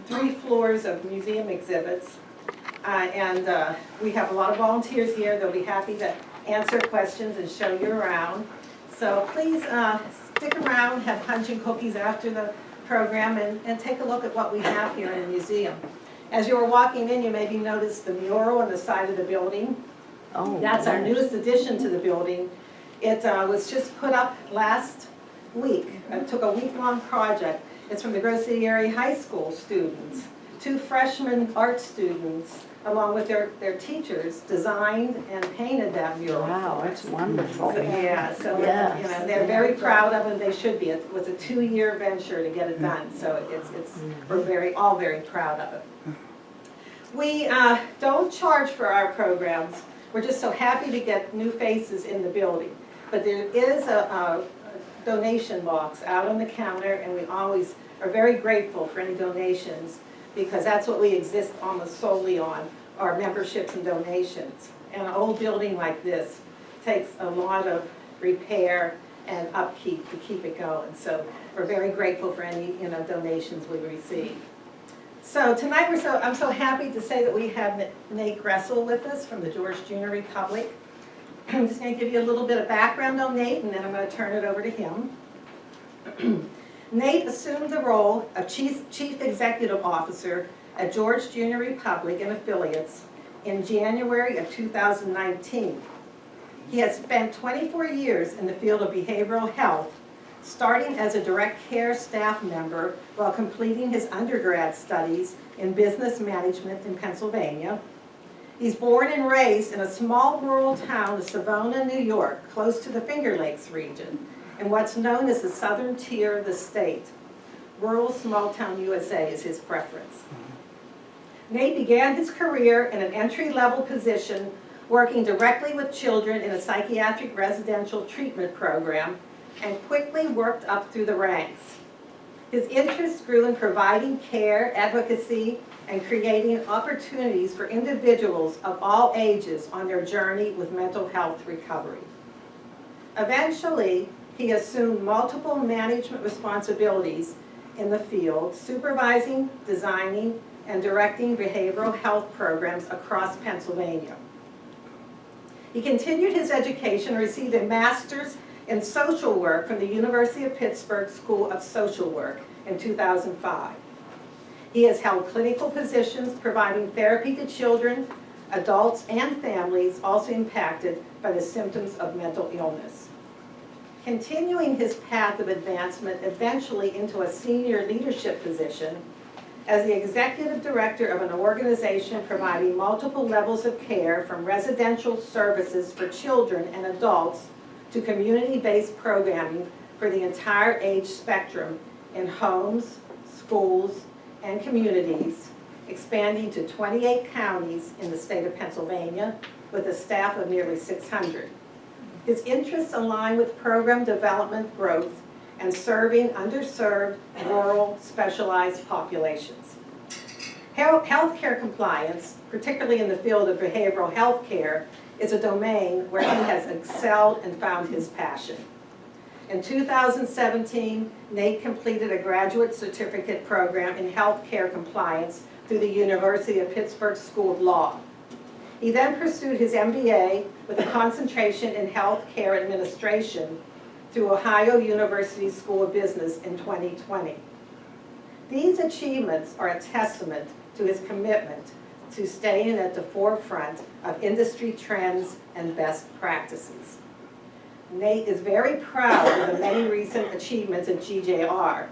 3 floors of museum exhibits. We have a lot of volunteers here. They'll be happy to answer questions and show you around. So please stick around, have punch and cookies after the program, and take a look at what we have here in the museum. As you were walking in, you maybe noticed the mural on the side of the building. Oh, That's our newest addition to the building. It was just put up last week. It took a week-long project. It's from the Gressel area high school students. 2 freshman art students, along with their teachers, designed and painted that mural. Wow, that's wonderful. So, yeah, so Yes. you know, they're very proud of it. They should be. It was a 2-year venture to get it done, so we're all very proud of it. We don't charge for our programs. We're just so happy to get new faces in the building. But there is a donation box out on the counter, and we always are very grateful for any donations, because that's what we exist almost solely on, our memberships and donations. And an old building like this takes a lot of repair and upkeep to keep it going. So we're very grateful for any donations we receive. So tonight I'm so happy to say that we have Nate Gressel with us from the George Junior Republic. I'm just going to give you a little bit of background on Nate, and then I'm going to turn it over to him. Nate assumed the role of Chief Executive Officer at George Junior Republic and Affiliates in January of 2019. He has spent 24 years in the field of behavioral health, starting as a direct care staff member while completing his undergrad studies in business management in Pennsylvania. He's born and raised in a small rural town of Savona, New York, close to the Finger Lakes region, in what's known as the southern tier of the state. Rural small town USA is his preference. Nate began his career in an entry-level position working directly with children in a psychiatric residential treatment program, and quickly worked up through the ranks. His interests grew in providing care, advocacy, and creating opportunities for individuals of all ages on their journey with mental health recovery. Eventually, he assumed multiple management responsibilities in the field, supervising, designing, and directing behavioral health programs across Pennsylvania. He continued his education and received a master's in social work from the University of Pittsburgh School of Social Work in 2005. He has held clinical positions providing therapy to children, adults, and families also impacted by the symptoms of mental illness. Continuing his path of advancement eventually into a senior leadership position as the executive director of an organization providing multiple levels of care, from residential services for children and adults to community-based programming for the entire age spectrum in homes, schools, and communities, expanding to 28 counties in the state of Pennsylvania with a staff of nearly 600. His interests align with program development growth and serving underserved, rural, specialized populations. Healthcare compliance, particularly in the field of behavioral health care, is a domain where he has excelled and found his passion. In 2017, Nate completed a graduate certificate program in healthcare compliance through the University of Pittsburgh School of Law. He then pursued his MBA with a concentration in healthcare administration through Ohio University School of Business in 2020. These achievements are a testament to his commitment to staying at the forefront of industry trends and best practices. Nate is very proud of the many recent achievements at GJR,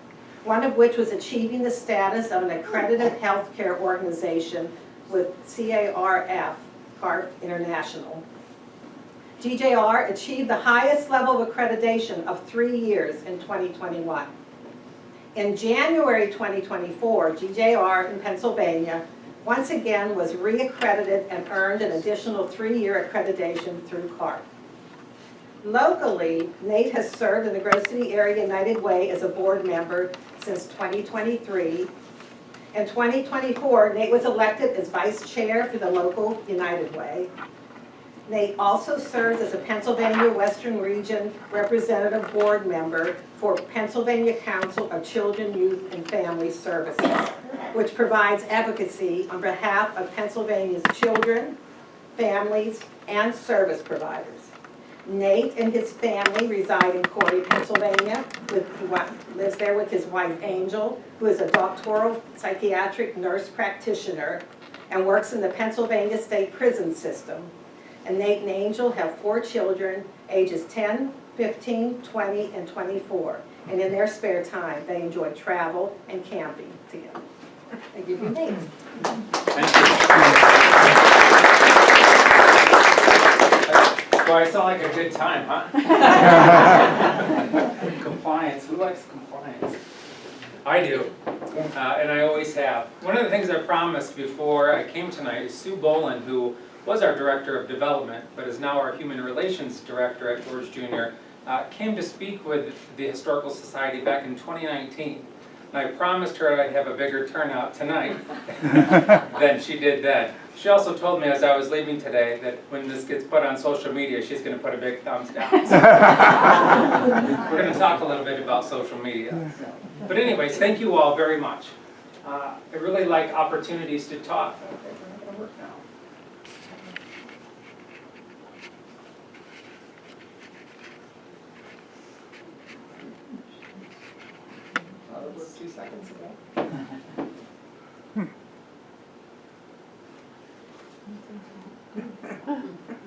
one of which was achieving the status of an accredited healthcare organization with CARF International. GJR achieved the highest level of accreditation of 3 years in 2021. In January 2024, GJR in Pennsylvania once again was re-accredited and earned an additional 3-year accreditation through CARF. Locally, Nate has served in the Grove City Area United Way as a board member since 2023. In 2024, Nate was elected as vice chair for the local United Way. Nate also serves as a Pennsylvania Western Region Representative Board Member for Pennsylvania Council of Children, Youth, and Family Services, which provides advocacy on behalf of Pennsylvania's children, families, and service providers. Nate and his family reside in Corey, Pennsylvania. He lives there with his wife, Angel, who is a doctoral psychiatric nurse practitioner and works in the Pennsylvania State Prison System. And Nate and Angel have 4 children, ages 10, 15, 20, and 24. And in their spare time, they enjoy travel and camping together. I give you Nate. Thank you. So I sound like a good time, huh? Compliance, who likes compliance? I do, and I always have. One of the things I promised before I came tonight is Sue Boland, who was our Director of Development, but is now our Human Relations Director at George Junior, came to speak with the Historical Society back in 2019. And I promised her I'd have a bigger turnout tonight than she did then. She also told me as I was leaving today that when this gets put on social media, she's going to put a big thumbs down. So we're going to talk a little bit about social media. But anyways, thank you all very much. I really like opportunities to talk. Okay, we're not going to work now. That was 2 seconds ago.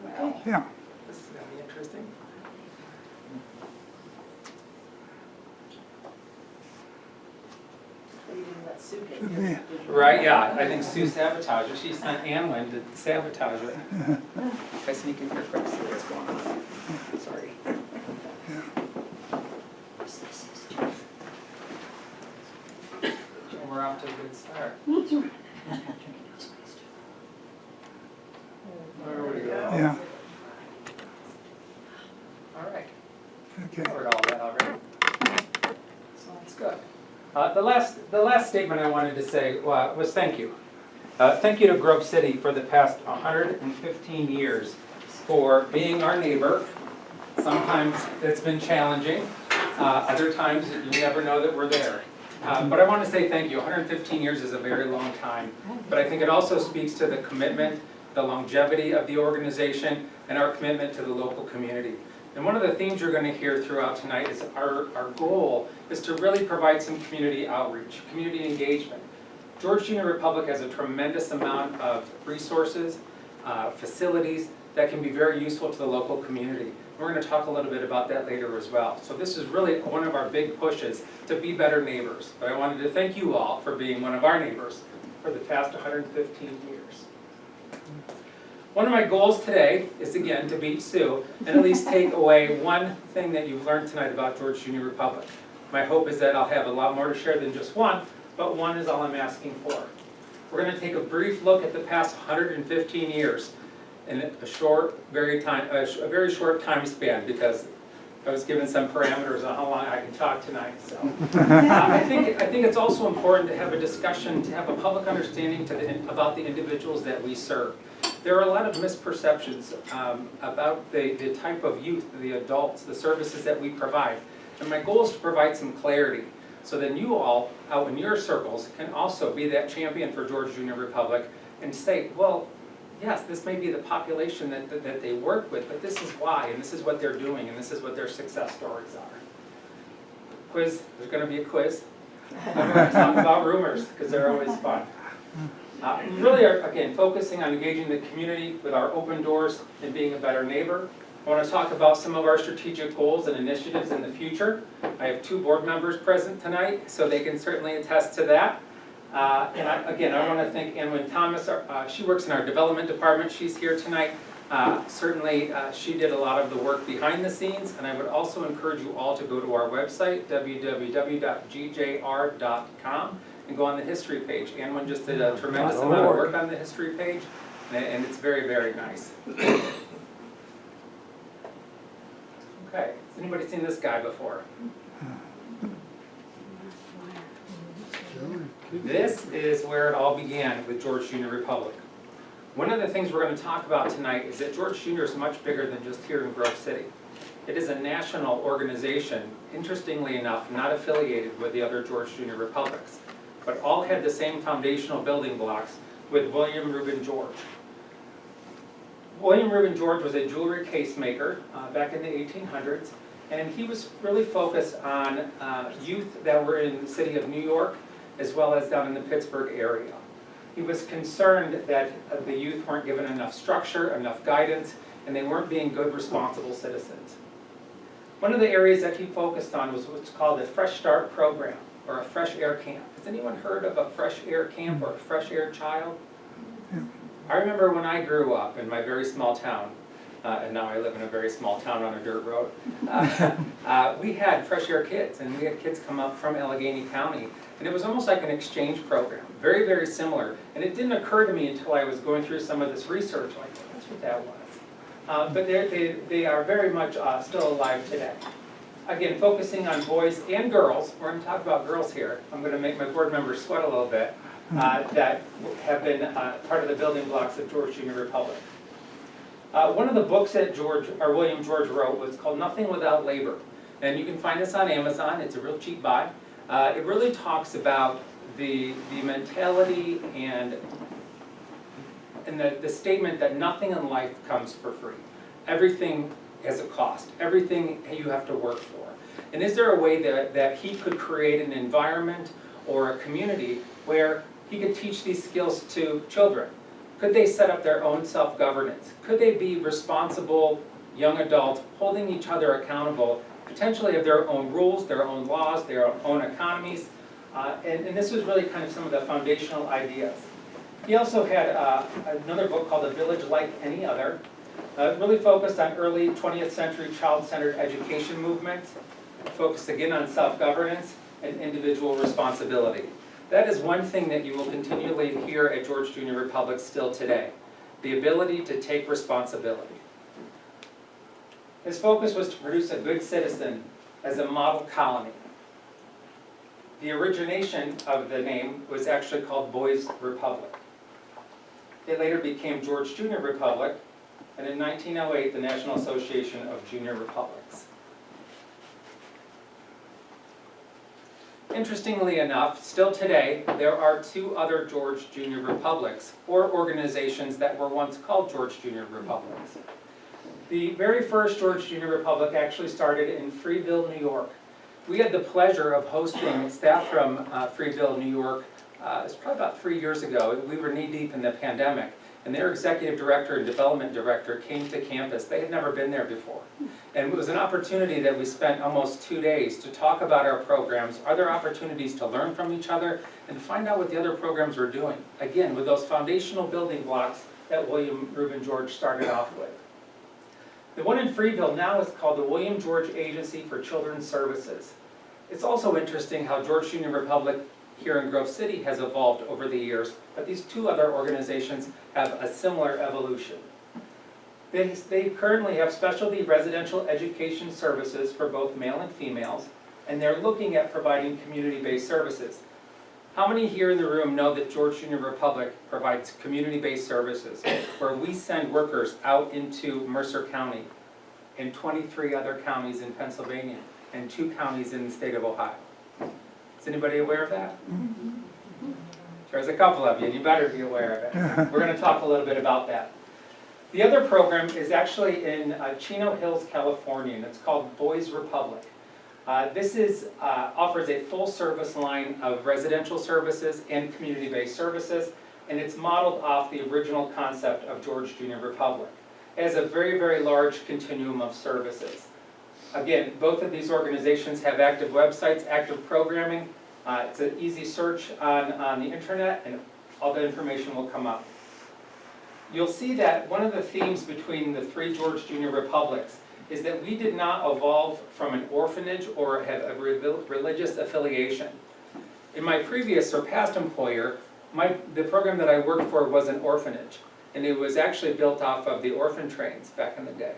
Well, Yeah. this is going to be interesting. Yeah. Right, yeah, I think Sue sabotaged it. She sent Anlin to sabotage it. If I sneak in here quick, see what's going on. Sorry. And we're off to a good start. There we go. Yeah. All right. Okay. Covered all that already. So that's good. The last statement I wanted to say was thank you. Thank you to Grove City for the past 115 years for being our neighbor. Sometimes it's been challenging. Other times you never know that we're there. But I want to say thank you. 115 years is a very long time. But I think it also speaks to the commitment, the longevity of the organization, and our commitment to the local community. And one of the themes you're going to hear throughout tonight is our goal is to really provide some community outreach, community engagement. George Junior Republic has a tremendous amount of resources, facilities that can be very useful to the local community. We're going to talk a little bit about that later as well. So this is really one of our big pushes to be better neighbors. But I wanted to thank you all for being one of our neighbors for the past 115 years. One of my goals today is, again, to beat Sue and at least take away one thing that you've learned tonight about George Junior Republic. My hope is that I'll have a lot more to share than just one, but one is all I'm asking for. We're going to take a brief look at the past 115 years in a very short time span, because I was given some parameters on how long I can talk tonight. So I think it's also important to have a discussion, to have a public understanding about the individuals that we serve. There are a lot of misperceptions about the type of youth, the adults, the services that we provide. And my goal is to provide some clarity so then you all, out in your circles, can also be that champion for George Junior Republic and say, well, yes, this may be the population that they work with, but this is why, and this is what they're doing, and this is what their success stories are. Quiz, there's going to be a quiz. I'm going to talk about rumors, because they're always fun. We really are, again, focusing on engaging the community with our open doors and being a better neighbor. I want to talk about some of our strategic goals and initiatives in the future. I have 2 board members present tonight, so they can certainly attest to that. And I want to thank Anwin Thomas. She works in our development department. She's here tonight. Certainly, she did a lot of the work behind the scenes, and I would also encourage you all to go to our website, www.gjr.com, and go on the history page. Anwin just did a tremendous amount of work on the history page, and it's very, very nice. Okay, has anybody seen this guy before? This is where it all began with George Junior Republic. One of the things we're going to talk about tonight is that George Junior is much bigger than just here in Grove City. It is a national organization, interestingly enough, not affiliated with the other George Junior Republics, but all had the same foundational building blocks with William Reuben George. William Reuben George was a jewelry case maker back in the 1800s, and he was really focused on youth that were in the city of New York, as well as down in the Pittsburgh area. He was concerned that the youth weren't given enough structure, enough guidance, and they weren't being good, responsible citizens. One of the areas that he focused on was what's called a Fresh Start program, or a Fresh Air Camp. Has anyone heard of a Fresh Air Camp or a Fresh Air Child? I remember when I grew up in my very small town, and now I live in a very small town on a dirt road, we had Fresh Air Kids, and we had kids come up from Allegheny County, and it was almost like an exchange program, very, very similar. And it didn't occur to me until I was going through some of this research, like, well, that's what that was. But they are very much still alive today. Again, focusing on boys and girls. We're going to talk about girls here. I'm going to make my board members sweat a little bit, that have been part of the building blocks of George Junior Republic. One of the books that William George wrote was called Nothing Without Labor. And you can find this on Amazon. It's a real cheap buy. It really talks about the mentality and the statement that nothing in life comes for free. Everything has a cost. Everything you have to work for. And is there a way that he could create an environment or a community where he could teach these skills to children? Could they set up their own self-governance? Could they be responsible young adults holding each other accountable, potentially of their own rules, their own laws, their own economies? And this was really kind of some of the foundational ideas. He also had another book called A Village Like Any Other, really focused on early 20th century child-centered education movements, focused again on self-governance and individual responsibility. That is one thing that you will continually hear at George Junior Republic still today, the ability to take responsibility. His focus was to produce a good citizen as a model colony. The origination of the name was actually called Boys Republic. It later became George Junior Republic, and in 1908, the National Association of Junior Republics. Interestingly enough, still today, there are two other George Junior Republics, or organizations that were once called George Junior Republics. The very first George Junior Republic actually started in Freeville, New York. We had the pleasure of hosting staff from Freeville, New York. It was probably about 3 years ago. We were knee-deep in the pandemic, and their executive director and development director came to campus. They had never been there before. And it was an opportunity that we spent almost 2 days to talk about our programs, other opportunities to learn from each other, and find out what the other programs were doing. Again, with those foundational building blocks that William Reuben George started off with. The one in Freeville now is called the William George Agency for Children's Services. It's also interesting how George Junior Republic here in Grove City has evolved over the years, but these two other organizations have a similar evolution. They currently have specialty residential education services for both male and females, and they're looking at providing community-based services. How many here in the room know that George Junior Republic provides community-based services, where we send workers out into Mercer County and 23 other counties in Pennsylvania and 2 counties in the state of Ohio? Is anybody aware of that? There's a couple of you, and you better be aware of it. We're going to talk a little bit about that. The other program is actually in Chino Hills, California, and it's called Boys Republic. This offers a full service line of residential services and community-based services, and it's modeled off the original concept of George Junior Republic. It has a very, very large continuum of services. Again, both of these organizations have active websites, active programming. It's an easy search on the internet, and all the information will come up. You'll see that one of the themes between the 3 George Junior Republics is that we did not evolve from an orphanage or have a religious affiliation. In my previous or past employer, the program that I worked for was an orphanage, and it was actually built off of the orphan trains back in the day.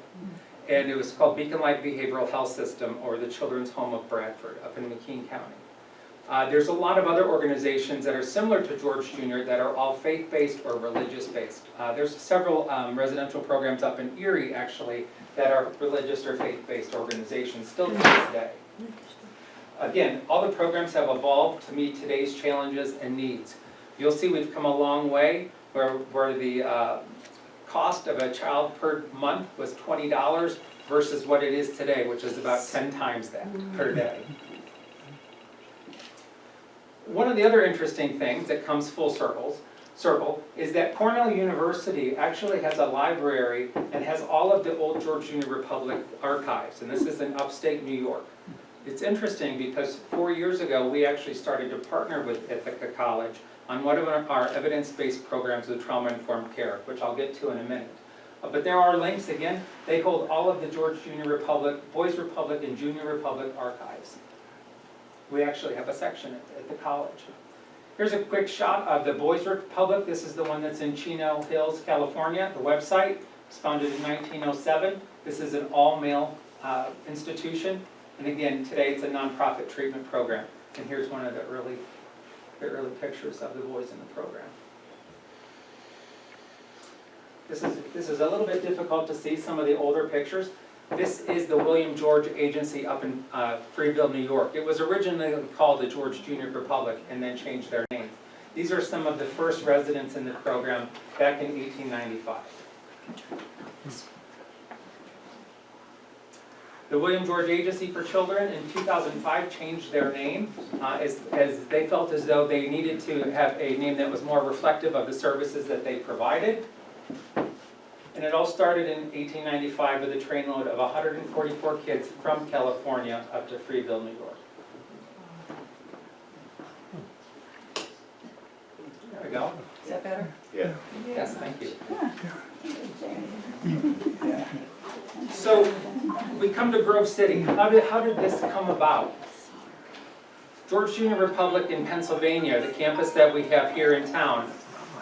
And it was called Beacon Light Behavioral Health System, or the Children's Home of Bradford up in McKean County. There's a lot of other organizations that are similar to George Junior that are all faith-based or religious-based. There's several residential programs up in Erie, actually, that are religious or faith-based organizations still to this day. Again, all the programs have evolved to meet today's challenges and needs. You'll see we've come a long way where the cost of a child per month was $20 versus what it is today, which is about 10 times that per day. One of the other interesting things that comes full circle is that Cornell University actually has a library and has all of the old George Junior Republic archives, and this is in upstate New York. It's interesting because 4 years ago we actually started to partner with Ithaca College on one of our evidence-based programs with trauma-informed care, which I'll get to in a minute. But there are links, again, they hold all of the George Junior Republic, Boys Republic and Junior Republic archives. We actually have a section at the college. Here's a quick shot of the Boys Republic. This is the one that's in Chino Hills, California. The website was founded in 1907. This is an all-male institution. And again, today it's a nonprofit treatment program. And here's one of the early pictures of the boys in the program. This is a little bit difficult to see some of the older pictures. This is the William George Agency up in Freeville, New York. It was originally called the George Junior Republic and then changed their name. These are some of the first residents in the program back in 1895. The William George Agency for Children in 2005 changed their name as they felt as though they needed to have a name that was more reflective of the services that they provided. And it all started in 1895 with a trainload of 144 kids from California up to Freeville, New York. There we go. Is that better? Yeah. Yes, thank you. So we come to Grove City. How did this come about? George Junior Republic in Pennsylvania, the campus that we have here in town,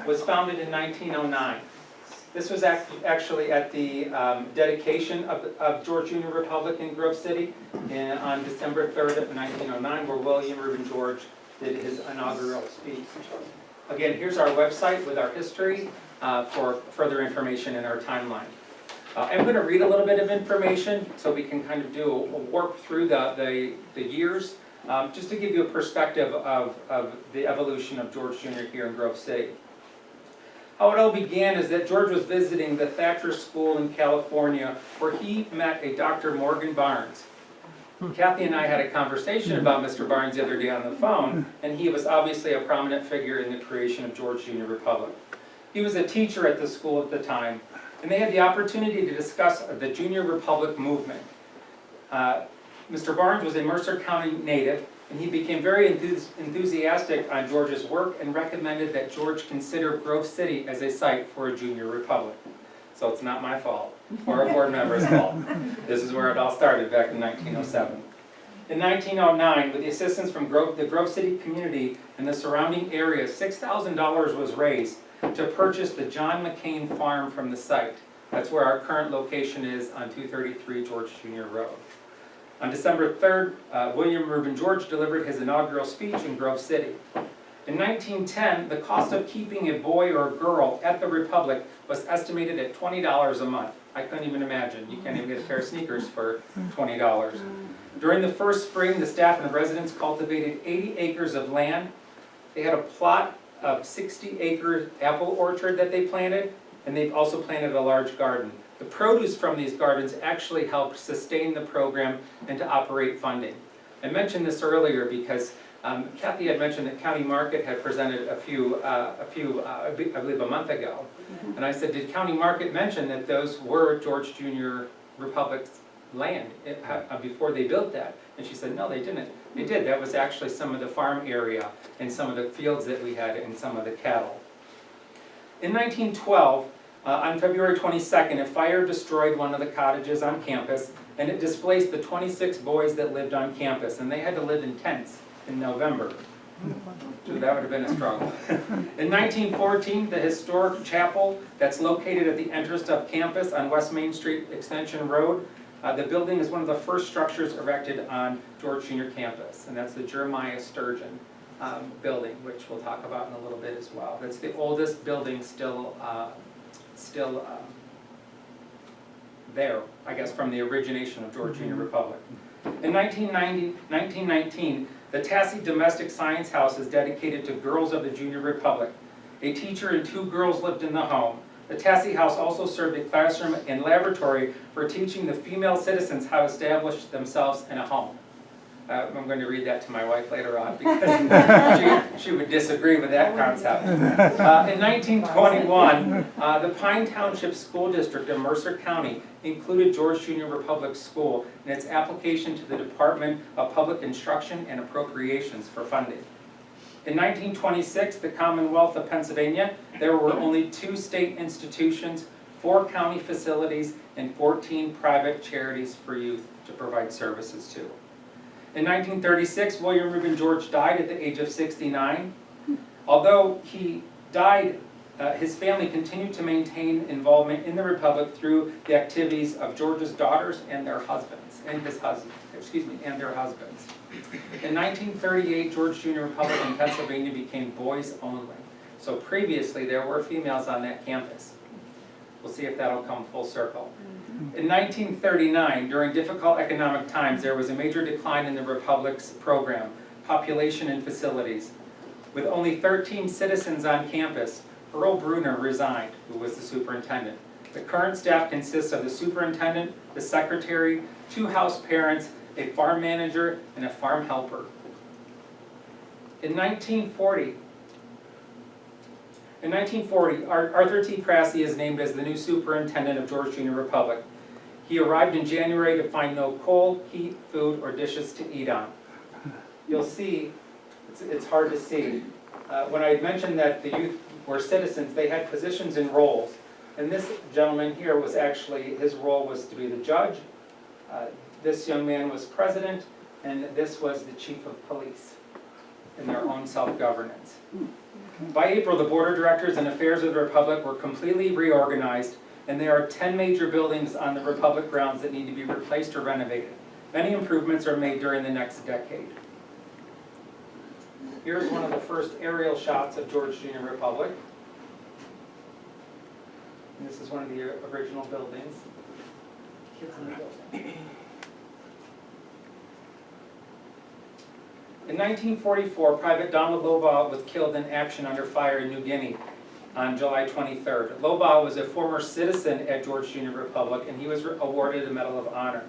was founded in 1909. This was actually at the dedication of George Junior Republic in Grove City on December 3rd of 1909, where William Reuben George did his inaugural speech. Again, here's our website with our history for further information in our timeline. I'm going to read a little bit of information so we can kind of do a warp through the years, just to give you a perspective of the evolution of George Junior here in Grove City. How it all began is that George was visiting the Thatcher School in California, where he met a Dr. Morgan Barnes. Kathy and I had a conversation about Mr. Barnes the other day on the phone, and he was obviously a prominent figure in the creation of George Junior Republic. He was a teacher at the school at the time, and they had the opportunity to discuss the Junior Republic movement. Mr. Barnes was a Mercer County native, and he became very enthusiastic on George's work and recommended that George consider Grove City as a site for a Junior Republic. So it's not my fault, or a board member's fault. This is where it all started back in 1907. In 1909, with the assistance from the Grove City community and the surrounding area, $6,000 was raised to purchase the John McCain farm from the site. That's where our current location is on 233 George Junior Road. On December 3rd, William Reuben George delivered his inaugural speech in Grove City. In 1910, the cost of keeping a boy or a girl at the Republic was estimated at $20 a month. I couldn't even imagine. You can't even get a pair of sneakers for $20. During the first spring, the staff and residents cultivated 80 acres of land. They had a plot of 60-acre apple orchard that they planted, and they also planted a large garden. The produce from these gardens actually helped sustain the program and to operate funding. I mentioned this earlier because Kathy had mentioned that County Market had presented I believe a month ago. And I said, did County Market mention that those were George Junior Republic's land before they built that? And she said, no, they didn't. They did. That was actually some of the farm area and some of the fields that we had and some of the cattle. In 1912, on February 22nd, a fire destroyed one of the cottages on campus, and it displaced the 26 boys that lived on campus, and they had to live in tents in November. So that would have been a struggle. In 1914, the historic chapel that's located at the entrance of campus on West Main Street Extension Road The building is one of the first structures erected on George Junior campus, and that's the Jeremiah Sturgeon building, which we'll talk about in a little bit as well. That's the oldest building still there, I guess, from the origination of George Junior Republic. In 1919, the Tassie Domestic Science House is dedicated to girls of the Junior Republic. A teacher and 2 girls lived in the home. The Tassie House also served a classroom and laboratory for teaching the female citizens how to establish themselves in a home. I'm going to read that to my wife later on because she would disagree with that concept. In 1921, the Pine Township School District of Mercer County included George Junior Republic School in its application to the Department of Public Instruction and Appropriations for funding. In 1926, the Commonwealth of Pennsylvania, there were only 2 state institutions, 4 county facilities, and 14 private charities for youth to provide services to. In 1936, William Reuben George died at the age of 69. Although he died, his family continued to maintain involvement in the Republic through the activities of George's daughters and their husbands, and their husbands. In 1938, George Junior Republic in Pennsylvania became boys only. So previously, there were females on that campus. We'll see if that'll come full circle. In 1939, during difficult economic times, there was a major decline in the Republic's program, population, and facilities. With only 13 citizens on campus, Earl Bruner resigned, who was the superintendent. The current staff consists of the superintendent, the secretary, 2 house parents, a farm manager, and a farm helper. In 1940, Arthur T. Prassey is named as the new superintendent of George Junior Republic. He arrived in January to find no coal, heat, food, or dishes to eat on. You'll see, it's hard to see. When I mentioned that the youth were citizens, they had positions and roles. And this gentleman here was actually, his role was to be the judge. This young man was president, and this was the chief of police in their own self-governance. By April, the Board of Directors and Affairs of the Republic were completely reorganized, and there are 10 major buildings on the Republic grounds that need to be replaced or renovated. Many improvements are made during the next decade. Here's one of the first aerial shots of George Junior Republic. And this is one of the original buildings. Kids in the building. In 1944, Private Donald Lobaugh was killed in action under fire in New Guinea on July 23rd. Lobaugh was a former citizen at George Junior Republic, and he was awarded the Medal of Honor.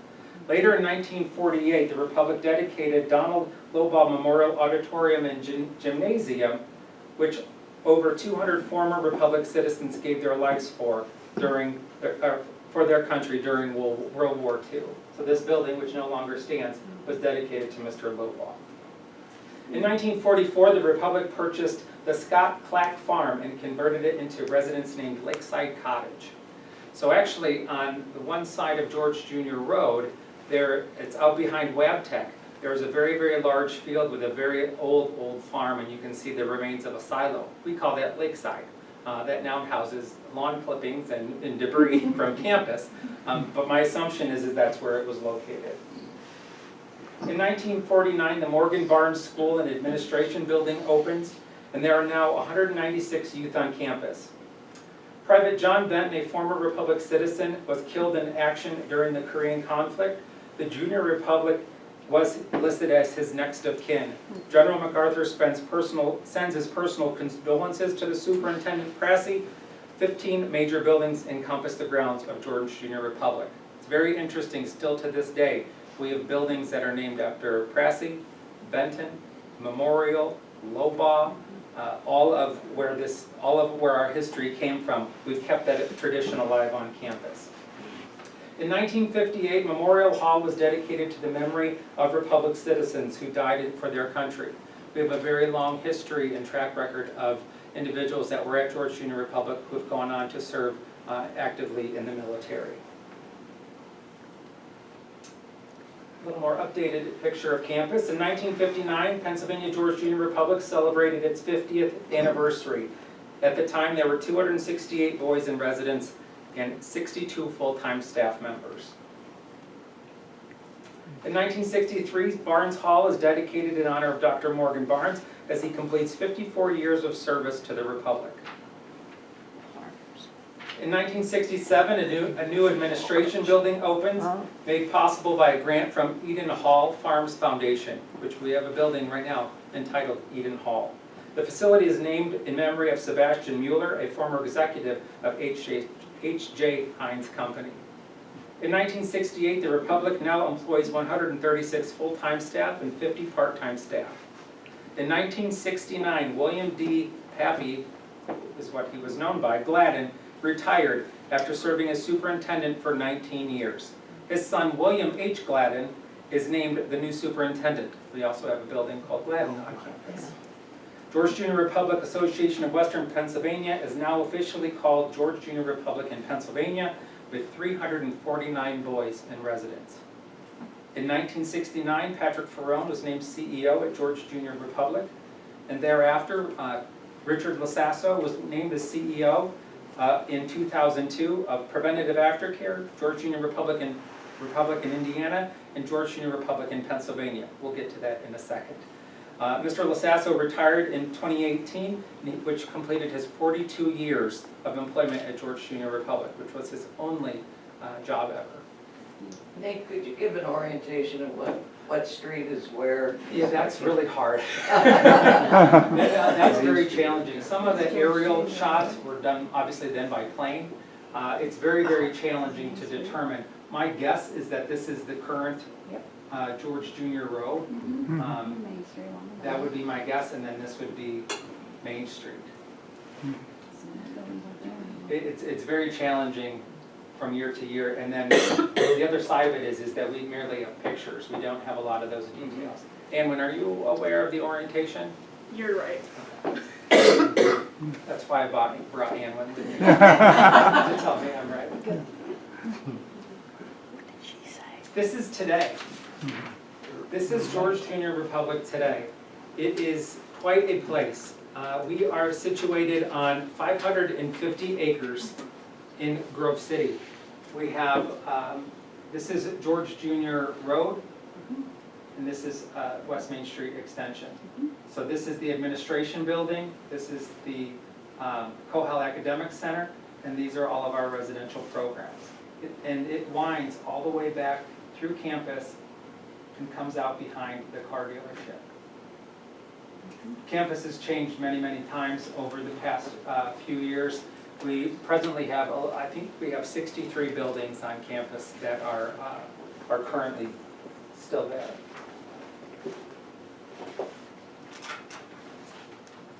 Later in 1948, the Republic dedicated Donald Lobaugh Memorial Auditorium and Gymnasium, which over 200 former Republic citizens gave their lives for their country during World War II. So this building, which no longer stands, was dedicated to Mr. Lobaugh. In 1944, the Republic purchased the Scott Clack Farm and converted it into a residence named Lakeside Cottage. So actually, on the one side of George Junior Road, it's out behind Wabtec. There's a very, very large field with a very old farm, and you can see the remains of a silo. We call that Lakeside. That now houses lawn clippings and debris from campus. But my assumption is that's where it was located. In 1949, the Morgan Barnes School and Administration Building opens, and there are now 196 youth on campus. Private John Benton, a former Republic citizen, was killed in action during the Korean conflict. The Junior Republic was listed as his next of kin. General MacArthur sends his personal condolences to the Superintendent Prassey. 15 major buildings encompass the grounds of George Junior Republic. It's very interesting, still to this day, we have buildings that are named after Prassey, Benton, Memorial, Lobaugh, all of where our history came from. We've kept that tradition alive on campus. In 1958, Memorial Hall was dedicated to the memory of Republic citizens who died for their country. We have a very long history and track record of individuals that were at George Junior Republic who have gone on to serve actively in the military. A little more updated picture of campus. In 1959, Pennsylvania George Junior Republic celebrated its 50th anniversary. At the time, there were 268 boys in residence and 62 full-time staff members. In 1963, Barnes Hall is dedicated in honor of Dr. Morgan Barnes as he completes 54 years of service to the Republic. In 1967, a new administration building opens, made possible by a grant from Eden Hall Farms Foundation, which we have a building right now entitled Eden Hall. The facility is named in memory of Sebastian Mueller, a former executive of H.J. Heinz Company. In 1968, the Republic now employs 136 full-time staff and 50 part-time staff. In 1969, William D. Pappy, is what he was known by, Gladden, retired after serving as superintendent for 19 years. His son, William H. Gladden, is named the new superintendent. We also have a building called Gladden on campus. George Junior Republic Association of Western Pennsylvania is now officially called George Junior Republic in Pennsylvania, with 349 boys in residence. In 1969, Patrick Ferrone was named CEO at George Junior Republic, and thereafter, Richard Lasasso was named as CEO in 2002 of Preventative Aftercare, George Junior Republic in Indiana, and George Junior Republic in Pennsylvania. We'll get to that in a second. Mr. Lasasso retired in 2018, which completed his 42 years of employment at George Junior Republic, which was his only job ever. Nate, could you give an orientation of what street is where? Yeah, that's really hard. That's very challenging. Some of the aerial shots were done, obviously, then by plane. It's very, very challenging to determine. My guess is that this is the current George Junior Road. That would be my guess, and then this would be Main Street. It's very challenging from year to year, and then the other side of it is that we merely have pictures. We don't have a lot of those details. Anwen, are you aware of the orientation? You're right. That's why I brought Anwen with me to tell me I'm right. This is today. This is George Junior Republic today. It is quite a place. We are situated on 550 acres in Grove City. We have, this is George Junior Road, and this is West Main Street Extension. So this is the administration building, this is the Cohel Academic Center, and these are all of our residential programs. And it winds all the way back through campus and comes out behind the car dealership. Campus has changed many, many times over the past few years. We presently have, I think we have 63 buildings on campus that are currently still there.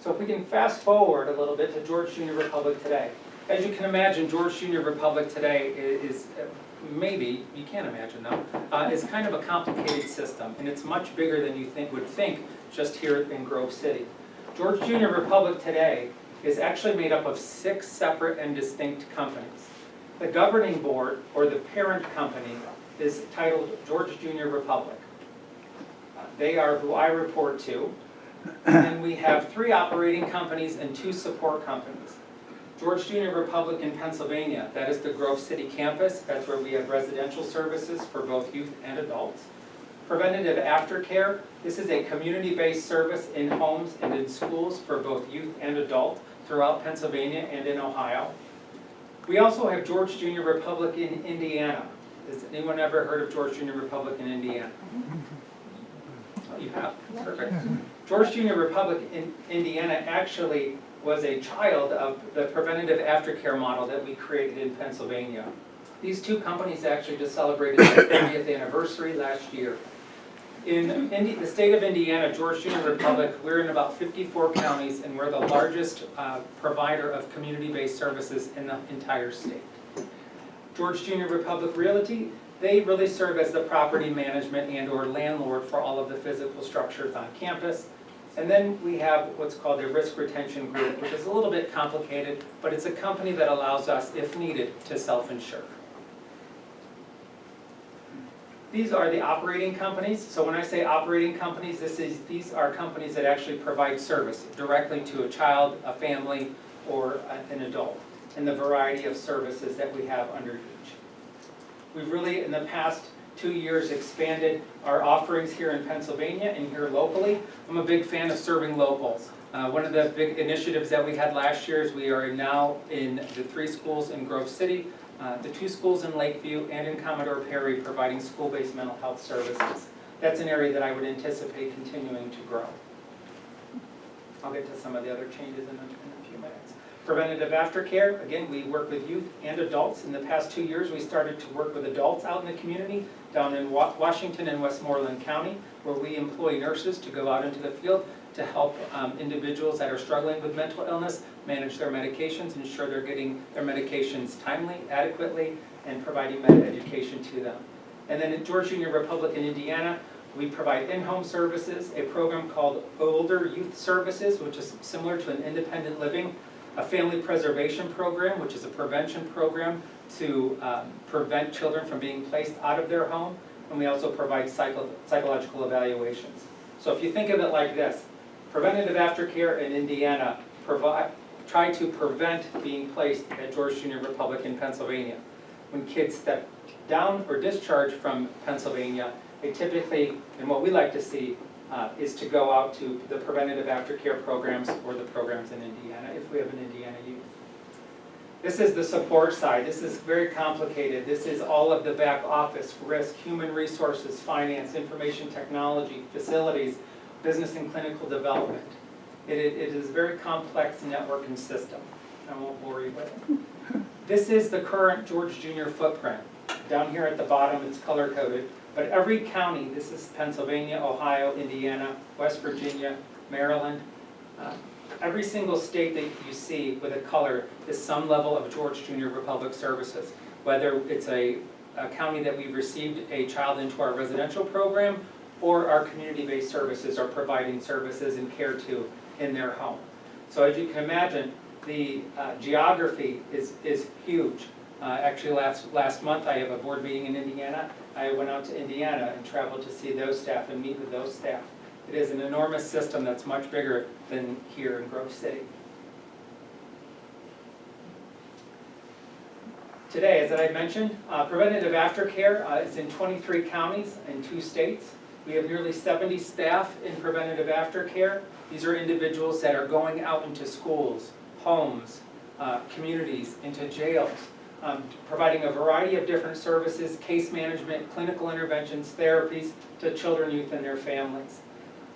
So if we can fast forward a little bit to George Junior Republic today. As you can imagine, George Junior Republic today is maybe, you can't imagine though, is kind of a complicated system, and it's much bigger than you would think just here in Grove City. George Junior Republic today is actually made up of 6 separate and distinct companies. The governing board, or the parent company, is titled George Junior Republic. They are who I report to. And then we have 3 operating companies and 2 support companies. George Junior Republic in Pennsylvania, that is the Grove City campus. That's where we have residential services for both youth and adults. Preventative Aftercare, this is a community-based service in homes and in schools for both youth and adult throughout Pennsylvania and in Ohio. We also have George Junior Republic in Indiana. Has anyone ever heard of George Junior Republic in Indiana? Oh, you have? Perfect. George Junior Republic in Indiana actually was a child of the preventative aftercare model that we created in Pennsylvania. These 2 companies actually just celebrated their 30th anniversary last year. In the state of Indiana, George Junior Republic, we're in about 54 counties, and we're the largest provider of community-based services in the entire state. George Junior Republic Realty, they really serve as the property management and or landlord for all of the physical structures on campus. And then we have what's called a risk retention group, which is a little bit complicated, but it's a company that allows us, if needed, to self-insure. These are the operating companies. So when I say operating companies, these are companies that actually provide service directly to a child, a family, or an adult, and the variety of services that we have under each. We've really, in the past 2 years expanded our offerings here in Pennsylvania and here locally. I'm a big fan of serving locals. One of the big initiatives that we had last year is we are now in the 3 schools in Grove City, the 2 schools in Lakeview, and in Commodore Perry providing school-based mental health services. That's an area that I would anticipate continuing to grow. I'll get to some of the other changes in a few minutes. Preventative aftercare, again, we work with youth and adults. In the past 2 years, we started to work with adults out in the community, down in Washington and Westmoreland County, where we employ nurses to go out into the field to help individuals that are struggling with mental illness manage their medications, ensure they're getting their medications timely, adequately, and providing med education to them. And then at George Junior Republic in Indiana, we provide in-home services, a program called Older Youth Services, which is similar to an independent living, a family preservation program, which is a prevention program to prevent children from being placed out of their home, and we also provide psychological evaluations. So if you think of it like this, preventative aftercare in Indiana try to prevent being placed at George Junior Republic in Pennsylvania. When kids step down or discharge from Pennsylvania, they typically, and what we like to see, is to go out to the preventative aftercare programs or the programs in Indiana, if we have an Indiana youth. This is the support side. This is very complicated. This is all of the back office, risk, human resources, finance, information technology, facilities, business and clinical development. It is a very complex networking system. I won't bore you with it. This is the current George Junior footprint. Down here at the bottom, it's color-coded. But every county, this is Pennsylvania, Ohio, Indiana, West Virginia, Maryland, every single state that you see with a color is some level of George Junior Republic services. Whether it's a county that we've received a child into our residential program, or our community-based services are providing services and care to in their home. So as you can imagine, the geography is huge. Actually last month I have a board meeting in Indiana. I went out to Indiana and traveled to see those staff and meet with those staff. It is an enormous system that's much bigger than here in Grove City. Today, as I mentioned, preventative aftercare is in 23 counties in 2 states. We have nearly 70 staff in preventative aftercare. These are individuals that are going out into schools, homes, communities, into jails, providing a variety of different services, case management, clinical interventions, therapies to children, youth, and their families.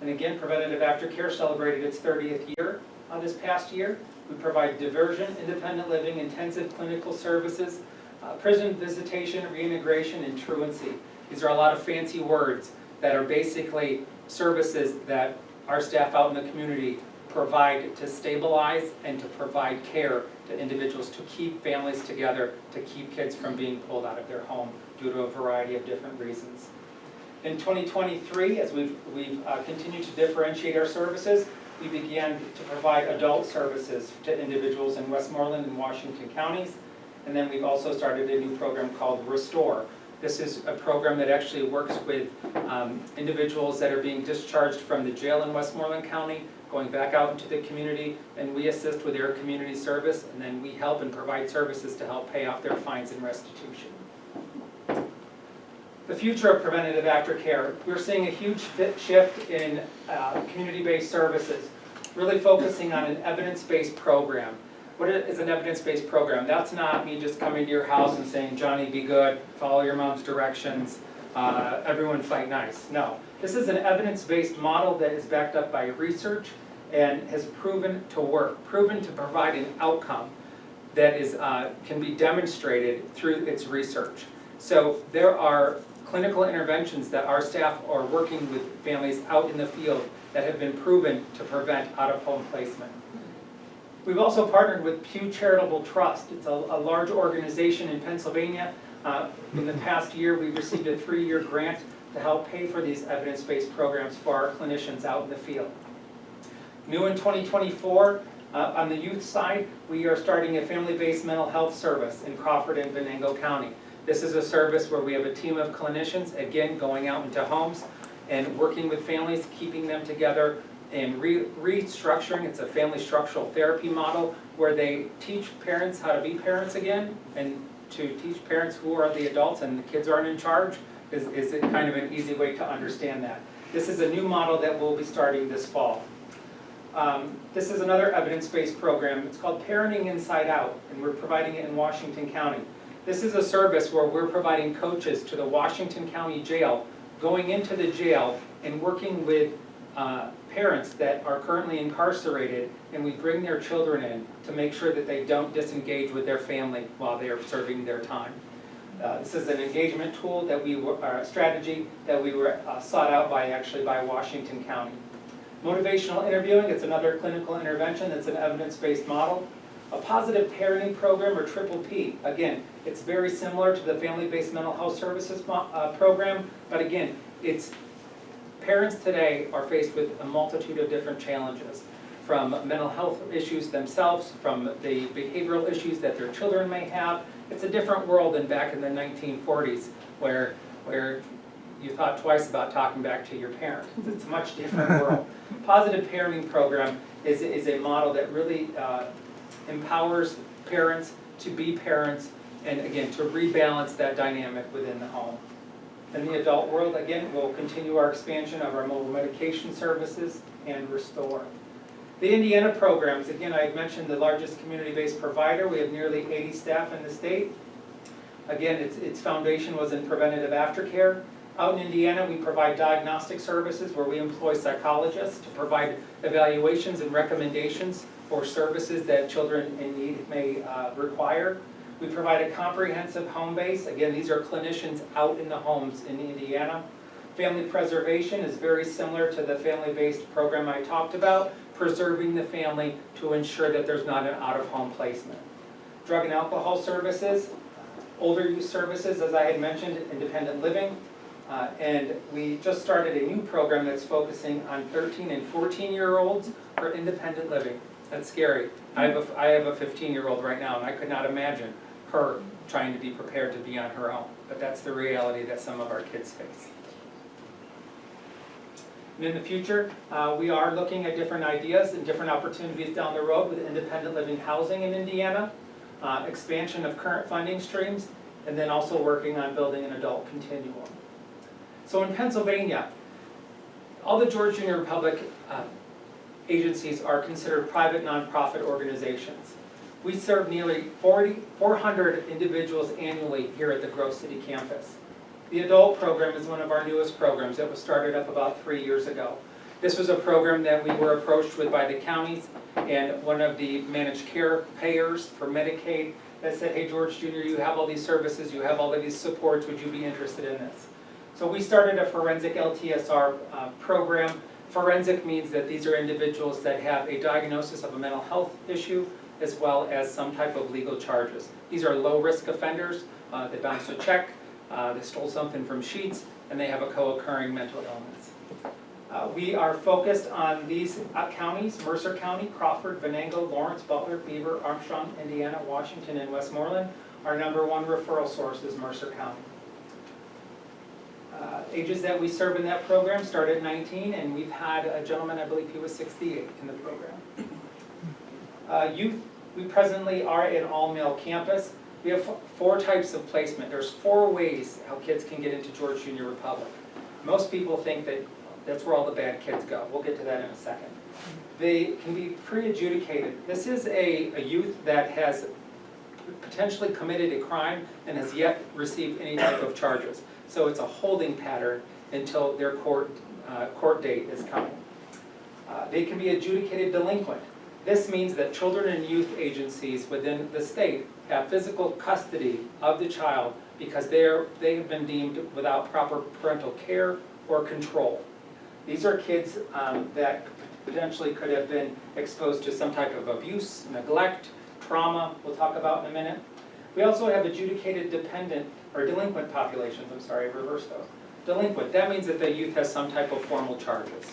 And again, preventative aftercare celebrated its 30th year this past year. We provide diversion, independent living, intensive clinical services, prison visitation, reintegration, and truancy. These are a lot of fancy words that are basically services that our staff out in the community provide to stabilize and to provide care to individuals, to keep families together, to keep kids from being pulled out of their home due to a variety of different reasons. In 2023, as we've continued to differentiate our services, we began to provide adult services to individuals in Westmoreland and Washington counties. And then we've also started a new program called Restore. This is a program that actually works with individuals that are being discharged from the jail in Westmoreland County, going back out into the community, and we assist with their community service, and then we help and provide services to help pay off their fines and restitution. The future of preventative aftercare, we're seeing a huge shift in community-based services, really focusing on an evidence-based program. What is an evidence-based program? That's not me just coming to your house and saying, Johnny, be good, follow your mom's directions, everyone fight nice. No, this is an evidence-based model that is backed up by research and has proven to work, proven to provide an outcome that is, can be demonstrated through its research. So there are clinical interventions that our staff are working with families out in the field that have been proven to prevent out-of-home placement. We've also partnered with Pew Charitable Trust. It's a large organization in Pennsylvania. In the past year, we've received a 3-year grant to help pay for these evidence-based programs for our clinicians out in the field. New in 2024, on the youth side, we are starting a family-based mental health service in Crawford and Venango County. This is a service where we have a team of clinicians, again, going out into homes and working with families, keeping them together, and restructuring. It's a family structural therapy model where they teach parents how to be parents again, and to teach parents who are the adults and the kids aren't in charge, is it kind of an easy way to understand that. This is a new model that we'll be starting this fall. This is another evidence-based program. It's called Parenting Inside Out, and we're providing it in Washington County. This is a service where we're providing coaches to the Washington County Jail, going into the jail and working with parents that are currently incarcerated, and we bring their children in to make sure that they don't disengage with their family while they are serving their time. This is an engagement tool that strategy that we were sought out by Washington County. Motivational interviewing, it's another clinical intervention that's an evidence-based model. A positive parenting program, or Triple P, again, it's very similar to the family-based mental health services program, but again, parents today are faced with a multitude of different challenges, from mental health issues themselves, from the behavioral issues that their children may have. It's a different world than back in the 1940s, where you thought twice about talking back to your parent. It's a much different world. Positive parenting program is a model that really empowers parents to be parents, and again, to rebalance that dynamic within the home. In the adult world, again, we'll continue our expansion of our mobile medication services and Restore. The Indiana programs, again, I mentioned the largest community-based provider. We have nearly 80 staff in the state. Again, its foundation was in preventative aftercare. Out in Indiana, we provide diagnostic services where we employ psychologists to provide evaluations and recommendations for services that children in need may require. We provide a comprehensive home base. Again, these are clinicians out in the homes in Indiana. Family preservation is very similar to the family-based program I talked about, preserving the family to ensure that there's not an out-of-home placement. Drug and alcohol services, older youth services, as I had mentioned, independent living. And we just started a new program that's focusing on 13 and 14-year-olds for independent living. That's scary. I have a 15-year-old right now, and I could not imagine her trying to be prepared to be on her own. But that's the reality that some of our kids face. And in the future, we are looking at different ideas and different opportunities down the road with independent living housing in Indiana, expansion of current funding streams, and then also working on building an adult continuum. So in Pennsylvania, all the George Junior Republic agencies are considered private nonprofit organizations. We serve nearly 400 individuals annually here at the Grove City campus. The adult program is one of our newest programs that was started up about 3 years ago. This was a program that we were approached with by the counties and one of the managed care payers for Medicaid that said, hey George Jr., you have all these services, you have all of these supports, would you be interested in this? So we started a forensic LTSR program. Forensic means that these are individuals that have a diagnosis of a mental health issue as well as some type of legal charges. These are low-risk offenders. They bounced a check, they stole something from Sheets, and they have a co-occurring mental illness. We are focused on these counties: Mercer County, Crawford, Venango, Lawrence, Butler, Beaver, Armstrong, Indiana, Washington, and Westmoreland. Our #1 referral source is Mercer County. Ages that we serve in that program start at 19, and we've had a gentleman, I believe he was 68 in the program. Youth, we presently are an all-male campus. We have 4 types of placement. There's 4 ways how kids can get into George Junior Republic. Most people think that that's where all the bad kids go. We'll get to that in a second. They can be pre-adjudicated. This is a youth that has potentially committed a crime and has yet received any type of charges. So it's a holding pattern until their court date is coming. They can be adjudicated delinquent. This means that children and youth agencies within the state have physical custody of the child because they have been deemed without proper parental care or control. These are kids that potentially could have been exposed to some type of abuse, neglect, trauma, we'll talk about in a minute. We also have adjudicated dependent or delinquent populations, I'm sorry, reverse those. Delinquent, that means that the youth has some type of formal charges.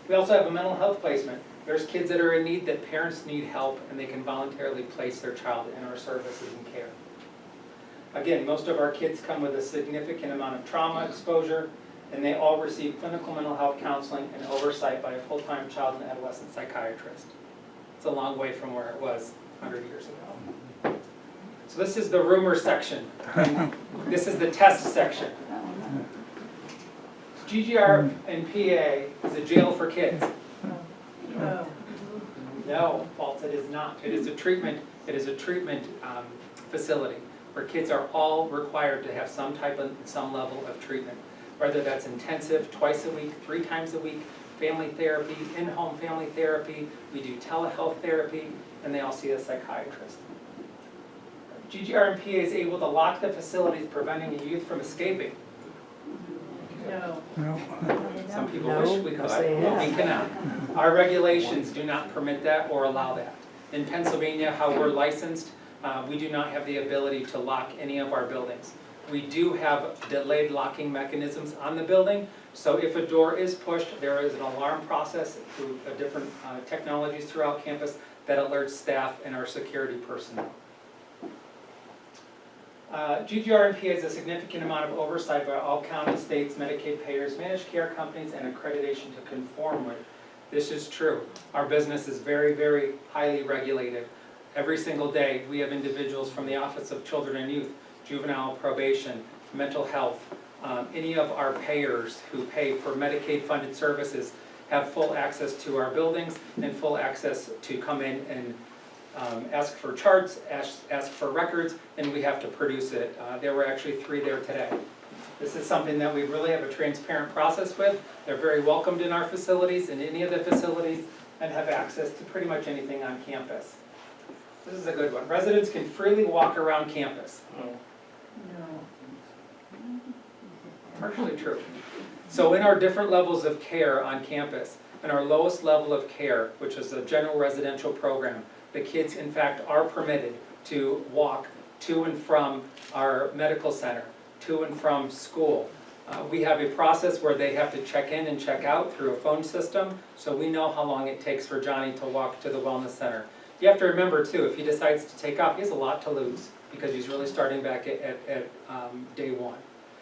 We also have a mental health placement. There's kids that are in need that parents need help and they can voluntarily place their child in our services and care. Again, most of our kids come with a significant amount of trauma exposure, and they all receive clinical mental health counseling and oversight by a full-time child and adolescent psychiatrist. It's a long way from where it was 100 years ago. So this is the rumor section, and this is the test section. GGR and PA is a jail for kids. Oh. No, false, it is not. It is a treatment facility where kids are all required to have some level of treatment. Whether that's intensive, twice a week, 3 times a week, family therapy, in-home family therapy, we do telehealth therapy, and they all see a psychiatrist. GGR and PA is able to lock the facilities, preventing a youth from escaping. No. No. Some people No, wish we could, yes, they but we have. cannot. Our regulations do not permit that or allow that. In Pennsylvania, how we're licensed, we do not have the ability to lock any of our buildings. We do have delayed locking mechanisms on the building, so if a door is pushed, there is an alarm process through different technologies throughout campus that alerts staff and our security personnel. GGR and PA has a significant amount of oversight by all county, states, Medicaid payers, managed care companies, and accreditation to conform with. This is true. Our business is very, very highly regulated. Every single day, we have individuals from the Office of Children and Youth, Juvenile Probation, Mental Health, any of our payers who pay for Medicaid-funded services have full access to our buildings and full access to come in and ask for charts, ask for records, and we have to produce it. There were actually 3 there today. This is something that we really have a transparent process with. They're very welcomed in our facilities, in any of the facilities, and have access to pretty much anything on campus. This is a good one. Residents can freely walk around campus. Partially true. So in our different levels of care on campus, in our lowest level of care, which is a general residential program, the kids in fact are permitted to walk to and from our medical center, to and from school. We have a process where they have to check in and check out through a phone system, so we know how long it takes for Johnny to walk to the wellness center. You have to remember too, if he decides to take off, he has a lot to lose because he's really starting back at day 1.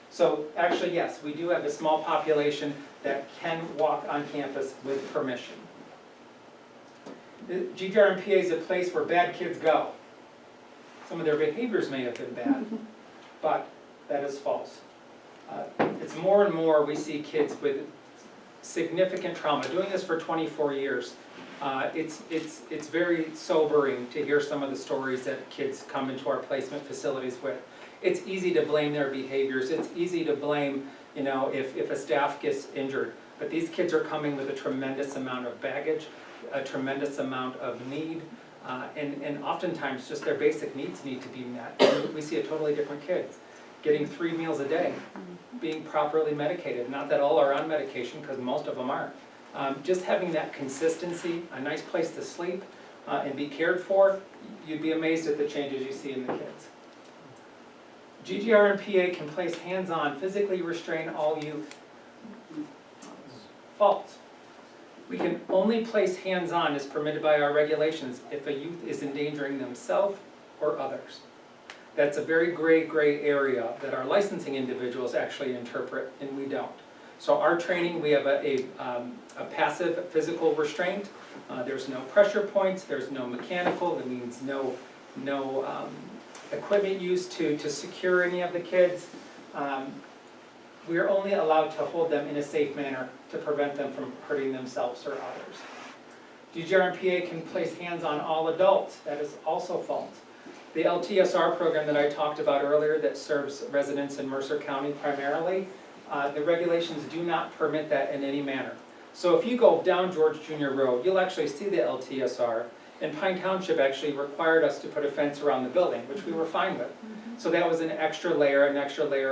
So actually, yes, we do have a small population that can walk on campus with permission. The GGR and PA is a place where bad kids go. Some of their behaviors may have been bad, but that is false. It's more and more we see kids with significant trauma. Doing this for 24 years, it's very sobering to hear some of the stories that kids come into our placement facilities with. It's easy to blame their behaviors. It's easy to blame, you know, if a staff gets injured. But these kids are coming with a tremendous amount of baggage, a tremendous amount of need, and oftentimes just their basic needs need to be met. And we see a totally different kid getting 3 meals a day, being properly medicated. Not that all are on medication, because most of them aren't. Just having that consistency, a nice place to sleep, and be cared for, you'd be amazed at the changes you see in the kids. GGR and PA can place hands-on, physically restrain all youth. False. We can only place hands-on as permitted by our regulations if a youth is endangering themselves or others. That's a very gray area that our licensing individuals actually interpret, and we don't. So our training, we have a passive physical restraint. There's no pressure points, there's no mechanical, that means no equipment used to secure any of the kids. We are only allowed to hold them in a safe manner to prevent them from hurting themselves or others. GGR and PA can place hands on all adults. That is also false. The LTSR program that I talked about earlier that serves residents in Mercer County primarily, the regulations do not permit that in any manner. So if you go down George Jr. Road, you'll actually see the LTSR, and Pine Township actually required us to put a fence around the building, which we were fine with. So that was an extra layer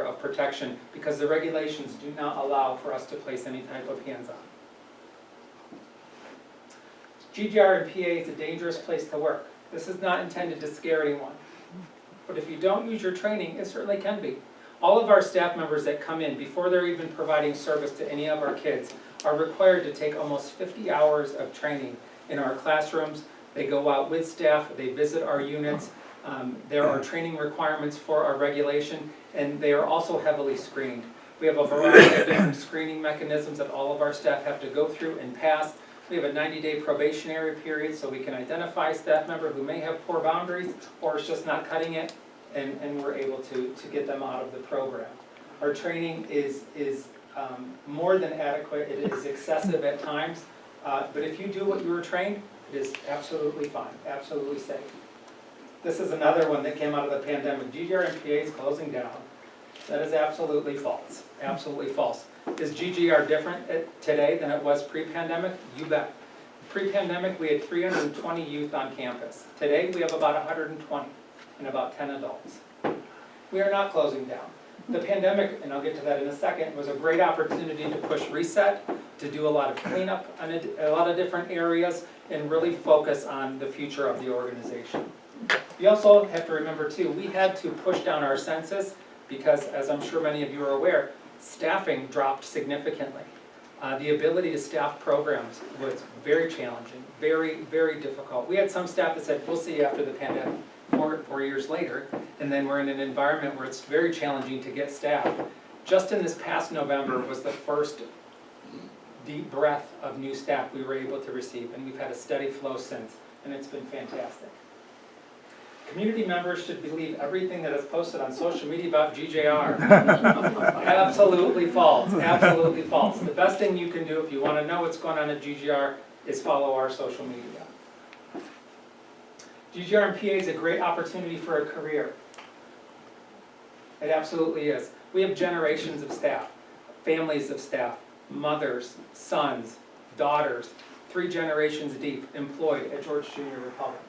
of protection, because the regulations do not allow for us to place any type of hands-on. GGR and PA is a dangerous place to work. This is not intended to scare anyone. But if you don't use your training, it certainly can be. All of our staff members that come in, before they're even providing service to any of our kids, are required to take almost 50 hours of training in our classrooms. They go out with staff, they visit our units. There are training requirements for our regulation, and they are also heavily screened. We have a variety of different screening mechanisms that all of our staff have to go through and pass. We have a 90-day probationary period, so we can identify a staff member who may have poor boundaries or is just not cutting it, and we're able to get them out of the program. Our training is more than adequate. It is excessive at times, but if you do what you were trained, it is absolutely fine, absolutely safe. This is another one that came out of the pandemic. GGR and PA is closing down. That is absolutely false, absolutely false. Is GGR different today than it was pre-pandemic? You bet. Pre-pandemic, we had 320 youth on campus. Today, we have about 120 and about 10 adults. We are not closing down. The pandemic, and I'll get to that in a second, was a great opportunity to push reset, to do a lot of cleanup on a lot of different areas, and really focus on the future of the organization. You also have to remember too, we had to push down our census because, as I'm sure many of you are aware, staffing dropped significantly. The ability to staff programs was very challenging, very, very difficult. We had some staff that said, we'll see you after the pandemic, 4 years later, and then we're in an environment where it's very challenging to get staff. Just in this past November was the first deep breath of new staff we were able to receive, and we've had a steady flow since, and it's been fantastic. Community members should believe everything that is posted on social media about GJR. Absolutely false, absolutely false. The best thing you can do if you want to know what's going on at GJR is follow our social media. GJR and PA is a great opportunity for a career. It absolutely is. We have generations of staff, families of staff, mothers, sons, daughters, 3 generations deep employed at George Junior Republic.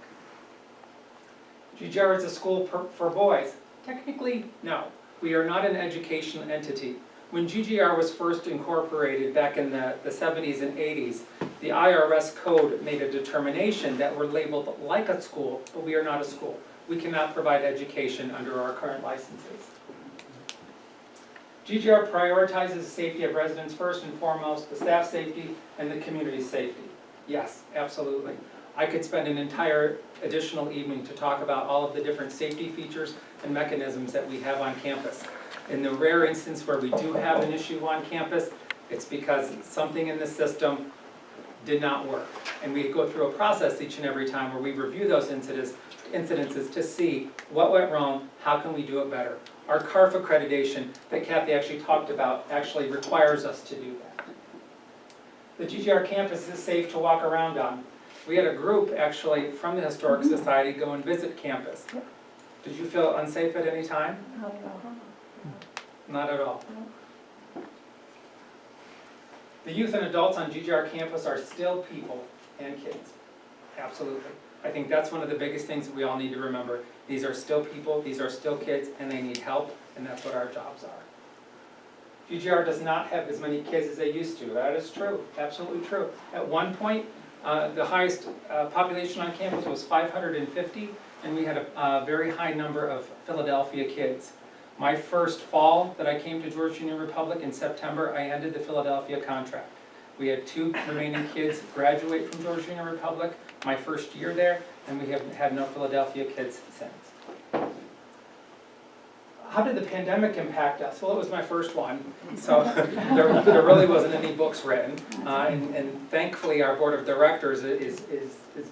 GJR is a school for boys. Technically, no. We are not an educational entity. When GJR was first incorporated back in the 70s and 80s, the IRS code made a determination that we're labeled like a school, but we are not a school. We cannot provide education under our current licenses. GJR prioritizes the safety of residents first and foremost, the staff safety and the community safety. Yes, absolutely. I could spend an entire additional evening to talk about all of the different safety features and mechanisms that we have on campus. In the rare instance where we do have an issue on campus, it's because something in the system did not work. And we go through a process each and every time where we review those incidences to see what went wrong, how can we do it better. Our CARF accreditation that Kathy actually talked about actually requires us to do that. The GJR campus is safe to walk around on. We had a group actually from the Historic Society go and visit campus. Did you feel unsafe at any time? Not at all. Not at all. The youth and adults on GJR campus are still people and kids. Absolutely. I think that's one of the biggest things that we all need to remember. These are still people, these are still kids, and they need help, and that's what our jobs are. GJR does not have as many kids as they used to. That is true, absolutely true. At one point, the highest population on campus was 550, and we had a very high number of Philadelphia kids. My first fall that I came to George Junior Republic in September, I ended the Philadelphia contract. We had 2 remaining kids graduate from George Junior Republic my first year there, and we have had no Philadelphia kids since. How did the pandemic impact us? Well, it was my first one, so there really wasn't any books written, and thankfully our board of directors is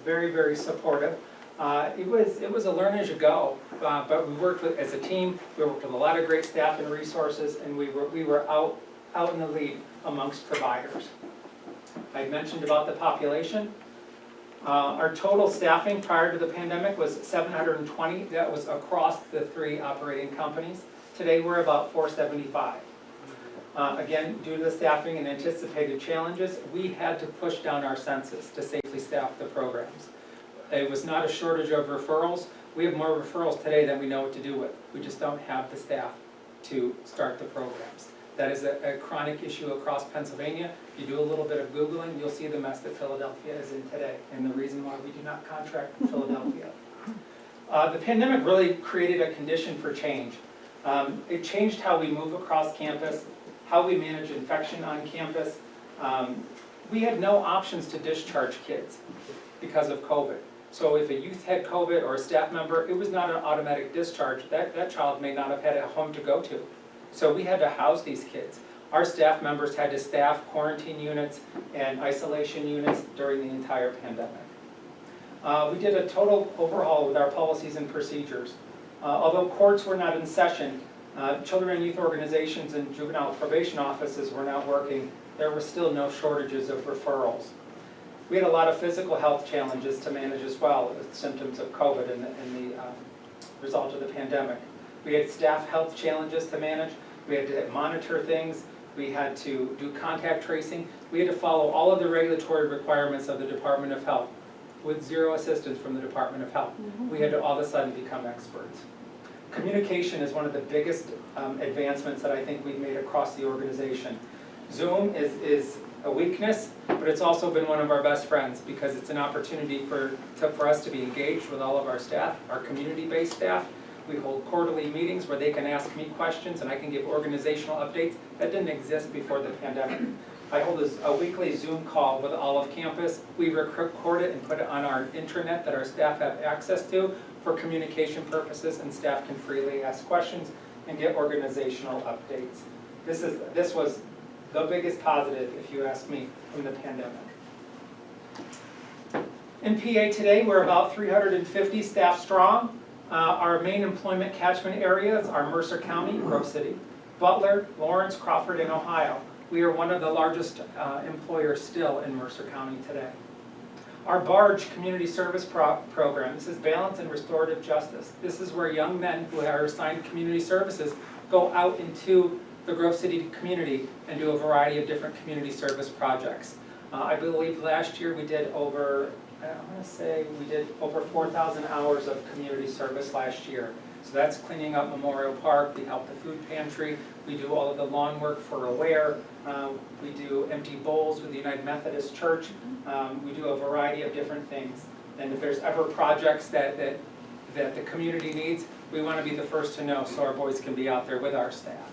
very, very supportive. It was a learn as you go, but we worked as a team. We worked with a lot of great staff and resources, and we were out in the lead amongst providers. I mentioned about the population. Our total staffing prior to the pandemic was 720. That was across the 3 operating companies. Today we're about 475. Again, due to the staffing and anticipated challenges, we had to push down our census to safely staff the programs. It was not a shortage of referrals. We have more referrals today than we know what to do with. We just don't have the staff to start the programs. That is a chronic issue across Pennsylvania. If you do a little bit of Googling, you'll see the mess that Philadelphia is in today, and the reason why we do not contract with Philadelphia. The pandemic really created a condition for change. It changed how we move across campus, how we manage infection on campus. We had no options to discharge kids because of COVID. So if a youth had COVID or a staff member, it was not an automatic discharge. That child may not have had a home to go to. So we had to house these kids. Our staff members had to staff quarantine units and isolation units during the entire pandemic. We did a total overhaul with our policies and procedures. Although courts were not in session, Children and youth organizations and juvenile probation offices were not working. There were still no shortages of referrals. We had a lot of physical health challenges to manage as well, with symptoms of COVID and the result of the pandemic. We had staff health challenges to manage. We had to monitor things. We had to do contact tracing. We had to follow all of the regulatory requirements of the Department of Health with zero assistance from the Department of Health. We had to all of a sudden become experts. Communication is one of the biggest advancements that I think we've made across the organization. Zoom is a weakness, but it's also been one of our best friends because it's an opportunity for us to be engaged with all of our staff, our community-based staff. We hold quarterly meetings where they can ask me questions and I can give organizational updates. That didn't exist before the pandemic. I hold a weekly Zoom call with all of campus. We record it and put it on our intranet that our staff have access to for communication purposes, and staff can freely ask questions and get organizational updates. This was the biggest positive, if you ask me, from the pandemic. In PA today, we're about 350 staff strong. Our main employment catchment areas are Mercer County, Grove City, Butler, Lawrence, Crawford, and Ohio. We are one of the largest employers still in Mercer County today. Our BARGE community service program, this is Balance and Restorative Justice. This is where young men who are assigned community services go out into the Grove City community and do a variety of different community service projects. I believe last year we did over, I want to say we did over 4,000 hours of community service last year. So that's cleaning up Memorial Park, we help the food pantry, we do all of the lawn work for Aware, we do empty bowls with the United Methodist Church, we do a variety of different things. And if there's ever projects that the community needs, we want to be the first to know so our boys can be out there with our staff.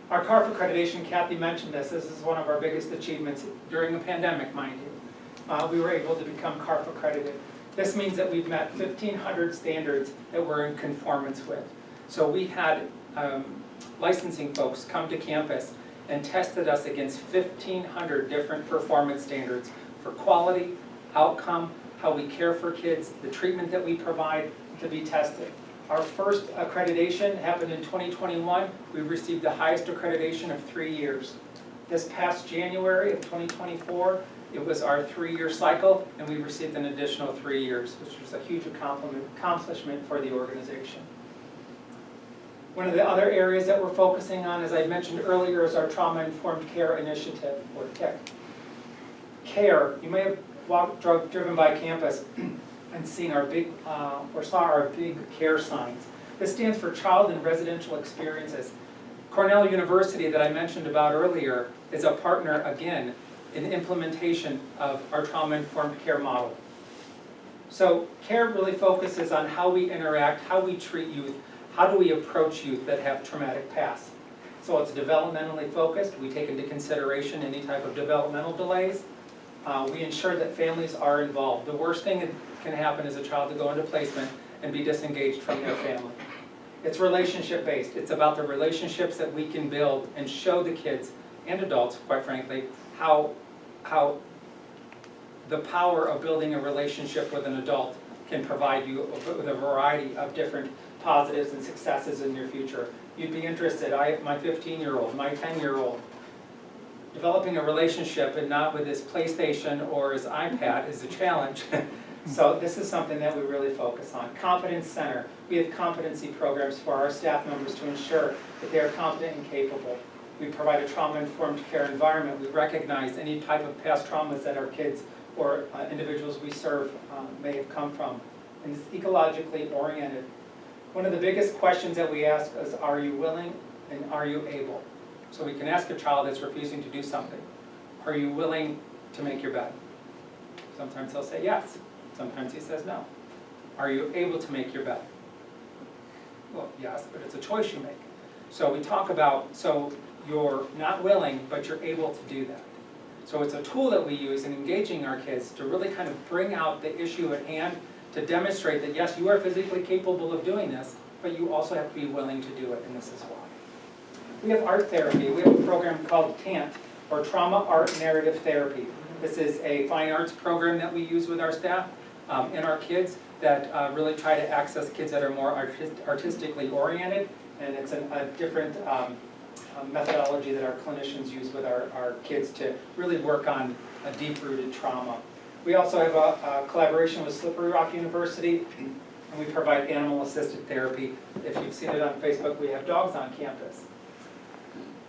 Our CARF accreditation, Kathy mentioned this is one of our biggest achievements during the pandemic, mind you. We were able to become CARF accredited. This means that we've met 1,500 standards that we're in conformance with. So we had licensing folks come to campus and tested us against 1,500 different performance standards for quality, outcome, how we care for kids, the treatment that we provide to be tested. Our first accreditation happened in 2021. We received the highest accreditation of 3 years. This past January of 2024, it was our 3-year cycle, and we received an additional 3 years, which was a huge accomplishment for the organization. One of the other areas that we're focusing on, as I mentioned earlier, is our Trauma-Informed Care Initiative, or TIC. CARE, you may have driven by campus and seen our big, or saw our big CARE signs. This stands for Child and Residential Experiences. Cornell University, that I mentioned about earlier, is a partner, again, in the implementation of our trauma-informed care model. So CARE really focuses on how we interact, how we treat youth, how do we approach youth that have traumatic pasts. So it's developmentally focused. We take into consideration any type of developmental delays. We ensure that families are involved. The worst thing that can happen is a child to go into placement and be disengaged from their family. It's relationship-based. It's about the relationships that we can build and show the kids and adults, quite frankly, how the power of building a relationship with an adult can provide you with a variety of different positives and successes in your future. You'd be interested, my 15-year-old, my 10-year-old, developing a relationship and not with his PlayStation or his iPad is a challenge. So this is something that we really focus on. Competence Center. We have competency programs for our staff members to ensure that they are competent and capable. We provide a trauma-informed care environment. We recognize any type of past traumas that our kids or individuals we serve may have come from. And it's ecologically oriented. One of the biggest questions that we ask is, are you willing and are you able? So we can ask a child that's refusing to do something, are you willing to make your bed? Sometimes they'll say yes. Sometimes he says no. Are you able to make your bed? Well, yes, but it's a choice you make. So we talk about, so you're not willing, but you're able to do that. So it's a tool that we use in engaging our kids to really kind of bring out the issue at hand, to demonstrate that yes, you are physically capable of doing this, but you also have to be willing to do it, and this is why. We have art therapy. We have a program called TANT, or Trauma Art Narrative Therapy. This is a fine arts program that we use with our staff and our kids that really try to access kids that are more artistically oriented And it's a different methodology that our clinicians use with our kids to really work on a deep-rooted trauma. We also have a collaboration with Slippery Rock University, and we provide animal-assisted therapy. If you've seen it on Facebook, we have dogs on campus.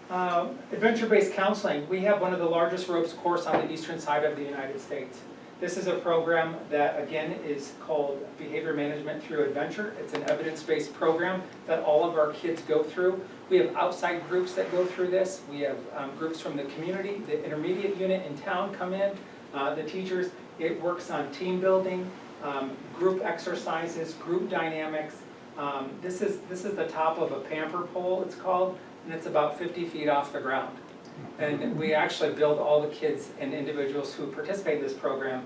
Adventure-based counseling. We have one of the largest ropes course on the eastern side of the United States. This is a program that, again, is called Behavior Management Through Adventure. It's an evidence-based program that all of our kids go through. We have outside groups that go through this. We have groups from the community, the intermediate unit in town come in, the teachers. It works on team building, group exercises, group dynamics. This is the top of a pamper pole, it's called, and it's about 50 feet off the ground. And we actually build all the kids and individuals who participate in this program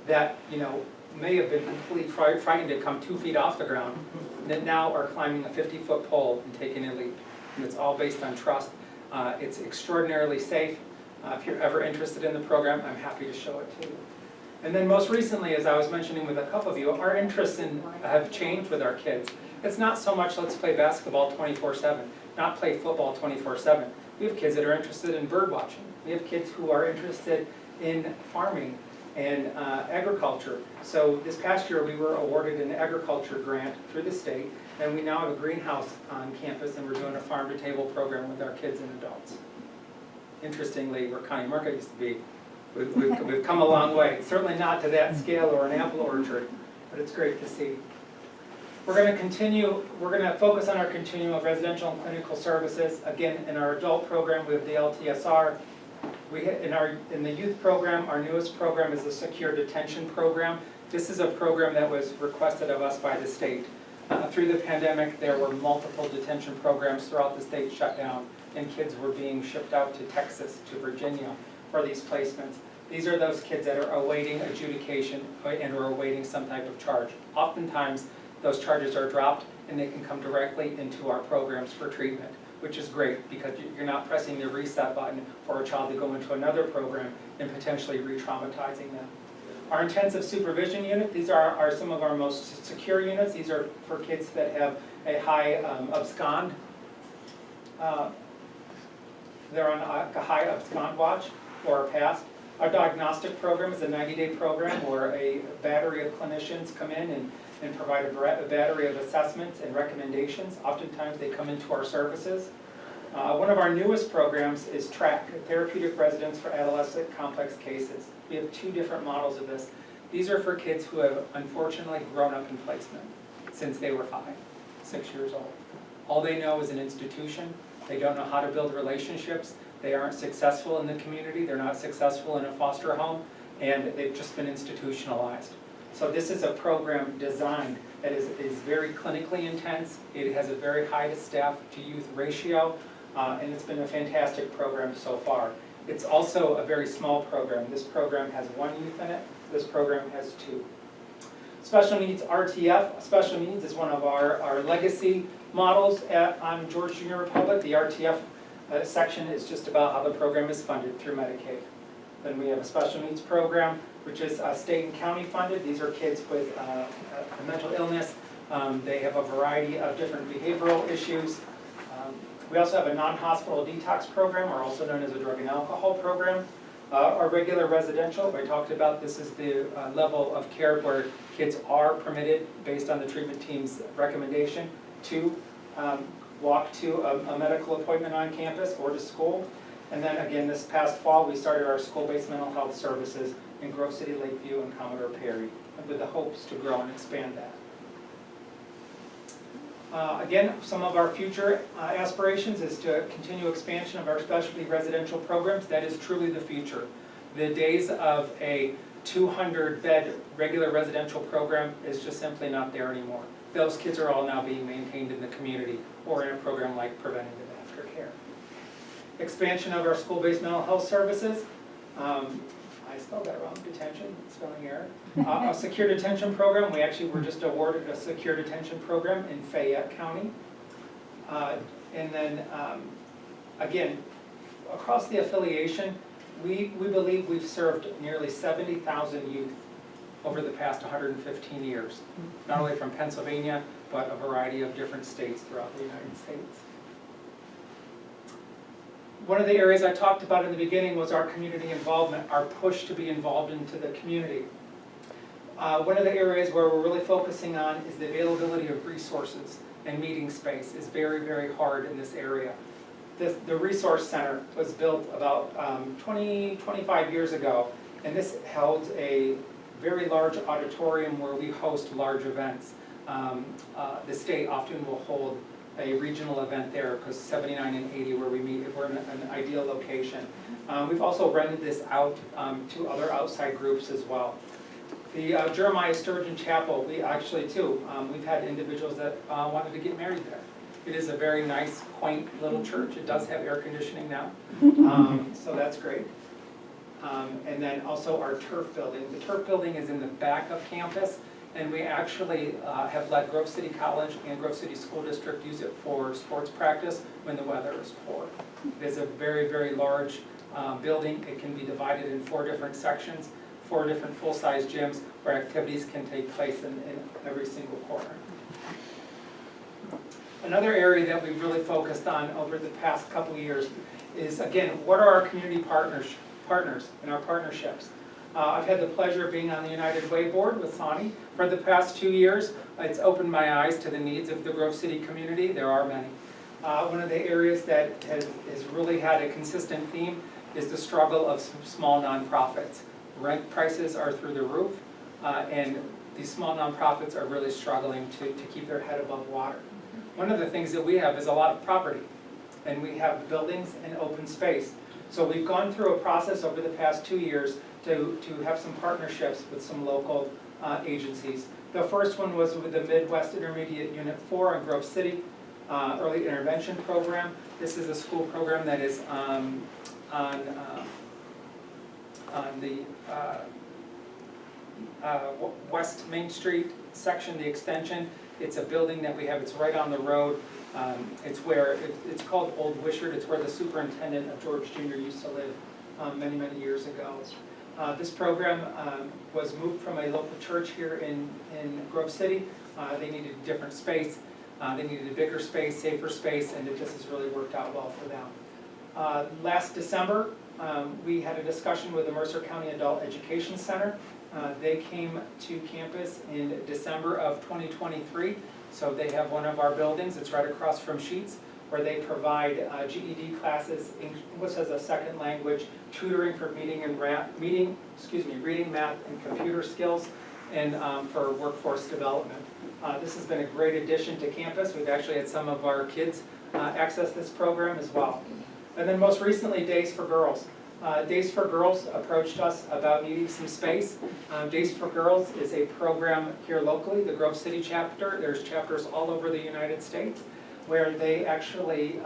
that, you know, may have been completely frightened to come 2 feet off the ground, that now are climbing a 50-foot pole and taking a leap. And it's all based on trust. It's extraordinarily safe. If you're ever interested in the program, I'm happy to show it to you. And then most recently, as I was mentioning with a couple of you, our interests have changed with our kids. It's not so much let's play basketball 24/7, not play football 24/7. We have kids that are interested in bird watching. We have kids who are interested in farming and agriculture. So this past year we were awarded an agriculture grant through the state, and we now have a greenhouse on campus, and we're doing a farm-to-table program with our kids and adults. Interestingly, where County Market used to be, we've come a long way. Certainly not to that scale or an apple orchard, but it's great to see. We're going to focus on our continuum of residential and clinical services. Again, in our adult program, we have the LTSR. In the youth program, our newest program is the secure detention program. This is a program that was requested of us by the state. Through the pandemic, there were multiple detention programs throughout the state shut down, and kids were being shipped out to Texas, to Virginia for these placements. These are those kids that are awaiting adjudication and are awaiting some type of charge. Oftentimes, those charges are dropped and they can come directly into our programs for treatment, which is great because you're not pressing the reset button for a child to go into another program and potentially re-traumatizing them. Our intensive supervision unit, these are some of our most secure units. These are for kids that have a high abscond. They're on a high abscond watch or pass. Our diagnostic program is a 90-day program where a battery of clinicians come in and provide a battery of assessments and recommendations. Oftentimes they come into our services. One of our newest programs is TRAC, Therapeutic Residence for Adolescent Complex Cases. We have 2 different models of this. These are for kids who have unfortunately grown up in placement since they were 5, 6 years old. All they know is an institution. They don't know how to build relationships. They aren't successful in the community. They're not successful in a foster home, and they've just been institutionalized. So this is a program designed that is very clinically intense. It has a very high to staff to youth ratio, and it's been a fantastic program so far. It's also a very small program. This program has 1 youth in it. This program has 2. Special Needs RTF. Special Needs is one of our legacy models on George Junior Republic. The RTF section is just about how the program is funded through Medicaid. Then we have a special needs program, which is state and county funded. These are kids with a mental illness. They have a variety of different behavioral issues. We also have a non-hospital detox program, or also known as a drug and alcohol program. Our regular residential, I talked about, this is the level of care where kids are permitted, based on the treatment team's recommendation, to walk to a medical appointment on campus or to school. And then again, this past fall, we started our school-based mental health services in Grove City, Lakeview, and Commodore Perry, with the hopes to grow and expand that. Again, some of our future aspirations is to continue expansion of our specialty residential programs. That is truly the future. The days of a 200-bed regular residential program is just simply not there anymore. Those kids are all now being maintained in the community or in a program like preventative aftercare. Expansion of our school-based mental health services. I spelled that wrong, detention, spelling error. A secure detention program, we actually were just awarded a secure detention program in Fayette County. And then, again, across the affiliation, we believe we've served nearly 70,000 youth over the past 115 years, not only from Pennsylvania, but a variety of different states throughout the United States. One of the areas I talked about in the beginning was our community involvement, our push to be involved into the community. One of the areas where we're really focusing on is the availability of resources and meeting space is very, very hard in this area. The Resource Center was built about 25 years ago, and this held a very large auditorium where we host large events. The state often will hold a regional event there because 79 and 80 where we meet, we're in an ideal location. We've also rented this out to other outside groups as well. The Jeremiah Sturgeon Chapel, we actually too, we've had individuals that wanted to get married there. It is a very nice, quaint little church. It does have air conditioning now, so that's great. And then also our turf building. The turf building is in the back of campus, and we actually have let Grove City College and Grove City School District use it for sports practice when the weather is poor. It is a very, very large building. It can be divided in 4 different sections, 4 different full-size gyms where activities can take place in every single corner. Another area that we've really focused on over the past couple of years is, again, what are our community partners and our partnerships? I've had the pleasure of being on the United Way Board with Sonny for the past 2 years. It's opened my eyes to the needs of the Grove City community. There are many. One of the areas that has really had a consistent theme is the struggle of some small nonprofits. Rent prices are through the roof, and these small nonprofits are really struggling to keep their head above water. One of the things that we have is a lot of property, and we have buildings and open space. So we've gone through a process over the past 2 years to have some partnerships with some local agencies. The first one was with the Midwest Intermediate Unit 4 in Grove City, Early Intervention Program. This is a school program that is on the West Main Street section, the extension. It's a building that we have, it's right on the road. It's where, it's called Old Wishart. It's where the superintendent of George Jr. used to live many, many years ago. This program was moved from a local church here in Grove City. They needed a different space. They needed a bigger space, safer space, and it just has really worked out well for them. Last December, we had a discussion with the Mercer County Adult Education Center. They came to campus in December of 2023. So they have one of our buildings, it's right across from Sheets, where they provide GED classes, English as a second language, tutoring for reading, math, and computer skills, and for workforce development. This has been a great addition to campus. We've actually had some of our kids access this program as well. And then most recently, Days for Girls. Days for Girls approached us about needing some space. Days for Girls is a program here locally, the Grove City chapter. There's chapters all over the United States where they actually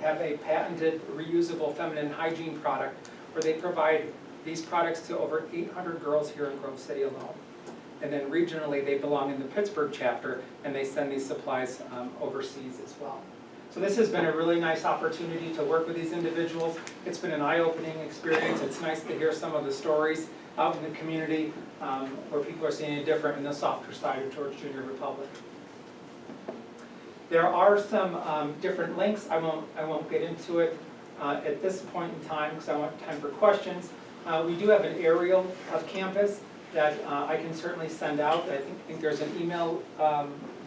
have a patented reusable feminine hygiene product where they provide these products to over 800 girls here in Grove City alone. And then regionally, they belong in the Pittsburgh chapter, and they send these supplies overseas as well. So this has been a really nice opportunity to work with these individuals. It's been an eye-opening experience. It's nice to hear some of the stories out in the community where people are seeing it different in the softer side of George Jr. Republic. There are some different links. I won't get into it at this point in time because I want time for questions. We do have an aerial of campus that I can certainly send out. I think there's an email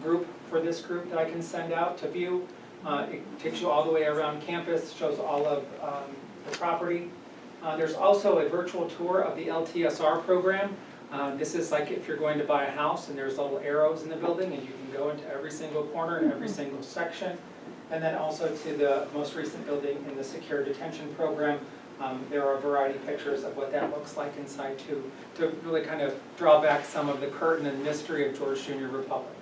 group for this group that I can send out to view. It takes you all the way around campus, shows all of the property. There's also a virtual tour of the LTSR program. This is like if you're going to buy a house and there's little arrows in the building and you can go into every single corner and every single section. And then also to the most recent building in the secure detention program. There are a variety of pictures of what that looks like inside too, to really kind of draw back some of the curtain and mystery of George Jr. Republic.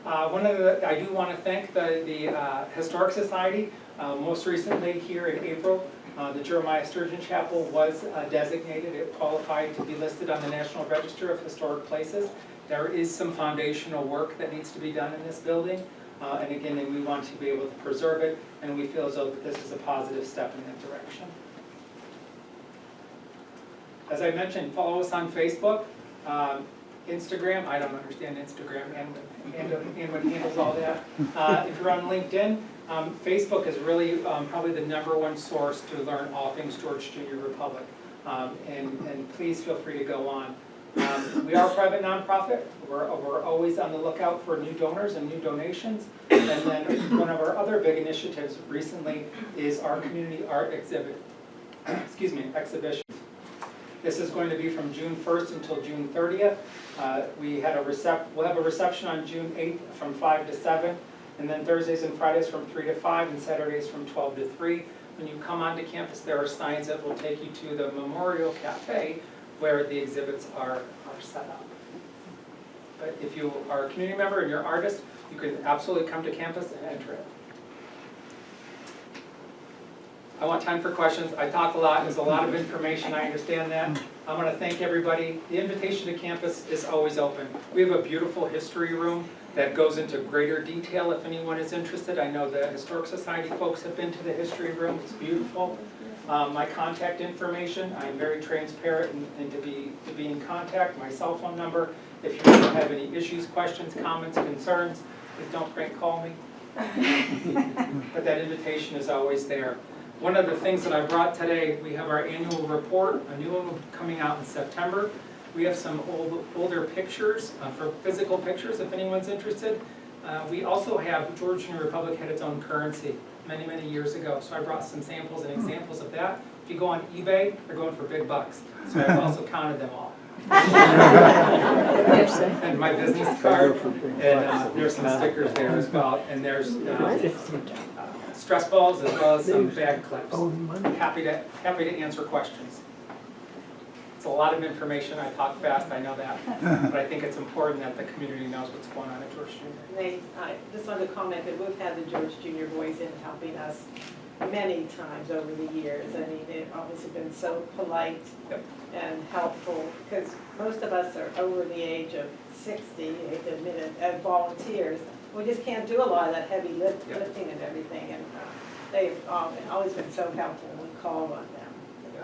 I do want to thank the Historic Society. Most recently here in April, the Jeremiah Sturgeon Chapel was designated. It qualified to be listed on the National Register of Historic Places. There is some foundational work that needs to be done in this building. And again, we want to be able to preserve it, and we feel as though this is a positive step in that direction. As I mentioned, follow us on Facebook. Instagram, I don't understand Instagram and what handles all that. If you're on LinkedIn, Facebook is really probably the #1 source to learn all things George Junior Republic. And please feel free to go on. We are a private nonprofit. We're always on the lookout for new donors and new donations. And then one of our other big initiatives recently is our community art exhibition. This is going to be from June 1st until June 30th. We'll have a reception on June 8th from 5 to 7, and then Thursdays and Fridays from 3 to 5, and Saturdays from 12 to 3. When you come onto campus, there are signs that will take you to the Memorial Cafe, where the exhibits are set up. But if you are a community member and you're an artist, you can absolutely come to campus and enter it. I want time for questions. I talk a lot, there's a lot of information, I understand that. I want to thank everybody. The invitation to campus is always open. We have a beautiful history room that goes into greater detail if anyone is interested. I know the Historic Society folks have been to the history room, it's beautiful. My contact information, I'm very transparent and to be in contact. My cell phone number, if you have any issues, questions, comments, concerns, please don't prank call me. But that invitation is always there. One of the things that I brought today, we have our annual report, a new one coming out in September. We have some older pictures, for physical pictures, if anyone's interested. We also have, George Junior Republic had its own currency many, many years ago, so I brought some samples and examples of that. If you go on eBay, they're going for big bucks, so I've also counted them all. And my business card, and there's some stickers there as well, and there's stress balls as well as some bag clips. Happy to answer questions. It's a lot of information. I talk fast, I know that, but I think it's important that the community knows what's going on at George Junior. I just wanted to comment that we've had the George Junior boys in helping us many times over the years. I mean, they've obviously been so polite and helpful, because most of us are over the age of 60, I hate to admit it, as volunteers. We just can't do a lot of that heavy lifting and everything, and they've always been so helpful when we call on them.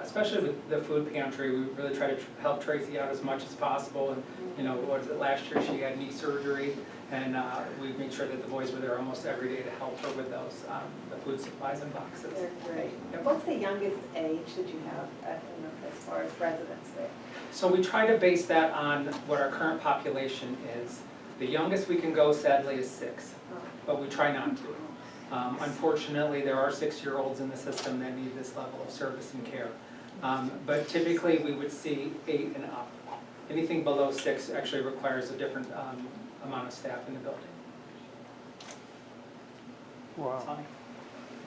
Especially with the food pantry, we really try to help Tracy out as much as possible. And you know, what is it? Last year she had knee surgery, and we made sure that the boys were there almost every day to help her with those the food supplies and boxes. They're great. What's the youngest age that you have as far as residents there? So we try to base that on what our current population is. The youngest we can go, sadly, is 6, but we try not to. Unfortunately, there are 6-year-olds in the system that need this level of service and care. But typically, we would see 8 and up. Anything below 6 actually requires a different amount of staff in the building. Wow.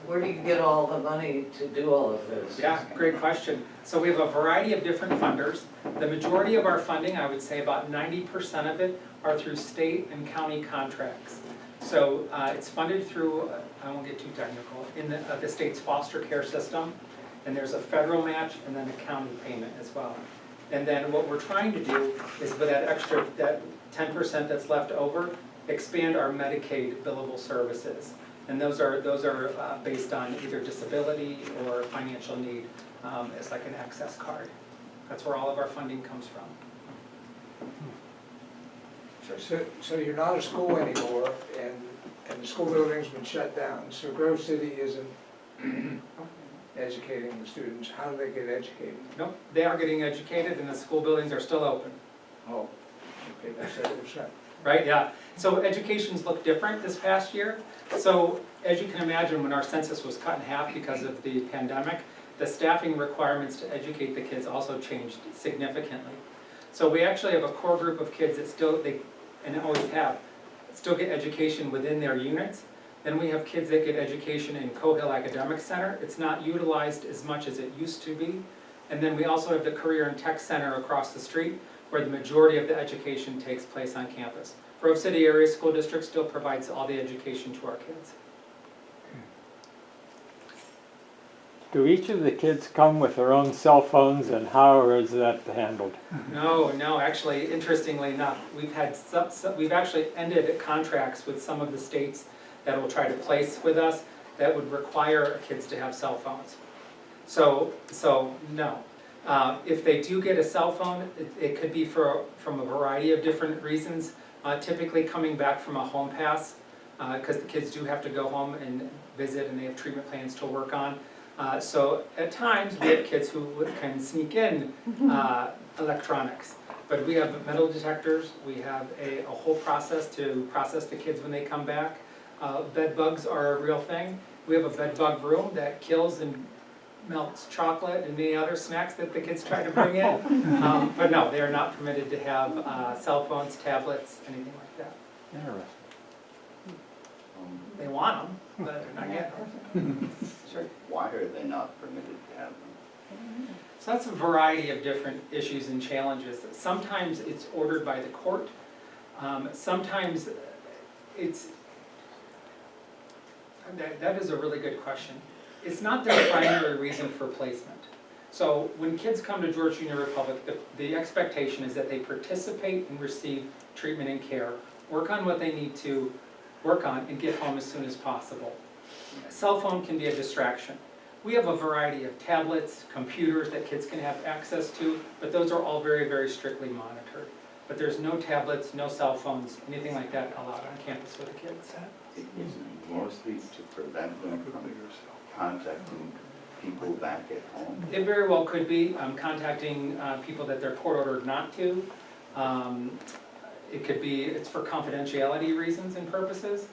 Where do you get all the money to do all of this? Yeah, great question. So we have a variety of different funders. The majority of our funding, I would say about 90% of it, are through state and county contracts. So it's funded through, I won't get too technical, in the state's foster care system, and there's a federal match and then a county payment as well. And then what we're trying to do is with that 10% that's left over, expand our Medicaid billable services. And those are based on either disability or financial need. It's like an access card. That's where all of our funding comes from. So you're not a school anymore, and the school building's been shut down, so Grove City isn't educating the students. How do they get educated? Nope, they are getting educated and the school buildings are still open. Oh, okay, that's 70%. Right, yeah. So educations look different this past year. So as you can imagine, when our census was cut in half because of the pandemic, the staffing requirements to educate the kids also changed significantly. So we actually have a core group of kids that still get education within their units. Then we have kids that get education in Cohill Academic Center. It's not utilized as much as it used to be. And then we also have the Career and Tech Center across the street, where the majority of the education takes place on campus. Grove City Area School District still provides all the education to our kids. Do each of the kids come with their own cell phones, and how is that handled? No, actually, interestingly enough, we've actually ended contracts with some of the states that will try to place with us that would require kids to have cell phones. So no. If they do get a cell phone, it could be from a variety of different reasons. Typically coming back from a home pass, because the kids do have to go home and visit and they have treatment plans to work on. So at times we have kids who can sneak in electronics. But we have metal detectors, we have a whole process to process the kids when they come back. Bed bugs are a real thing. We have a bed bug room that kills and melts chocolate and many other snacks that the kids try to bring in. But no, they are not permitted to have cell phones, tablets, anything like that. Interesting. They want them, but they're not getting them. Sure. Why are they not permitted to have them? So that's a variety of different issues and challenges. Sometimes it's ordered by the court. Sometimes it's, that is a really good question. It's not the primary reason for placement. So when kids come to George Junior Republic, the expectation is that they participate and receive treatment and care, work on what they need to work on, and get home as soon as possible. A cell phone can be a distraction. We have a variety of tablets, computers that kids can have access to, but those are all very, very strictly monitored. But there's no tablets, no cell phones, anything like that allowed on campus with the kids. It isn't mostly to prevent them from contacting people back at home. It very well could be contacting people that they're court ordered not to. It could be, it's for confidentiality reasons and purposes.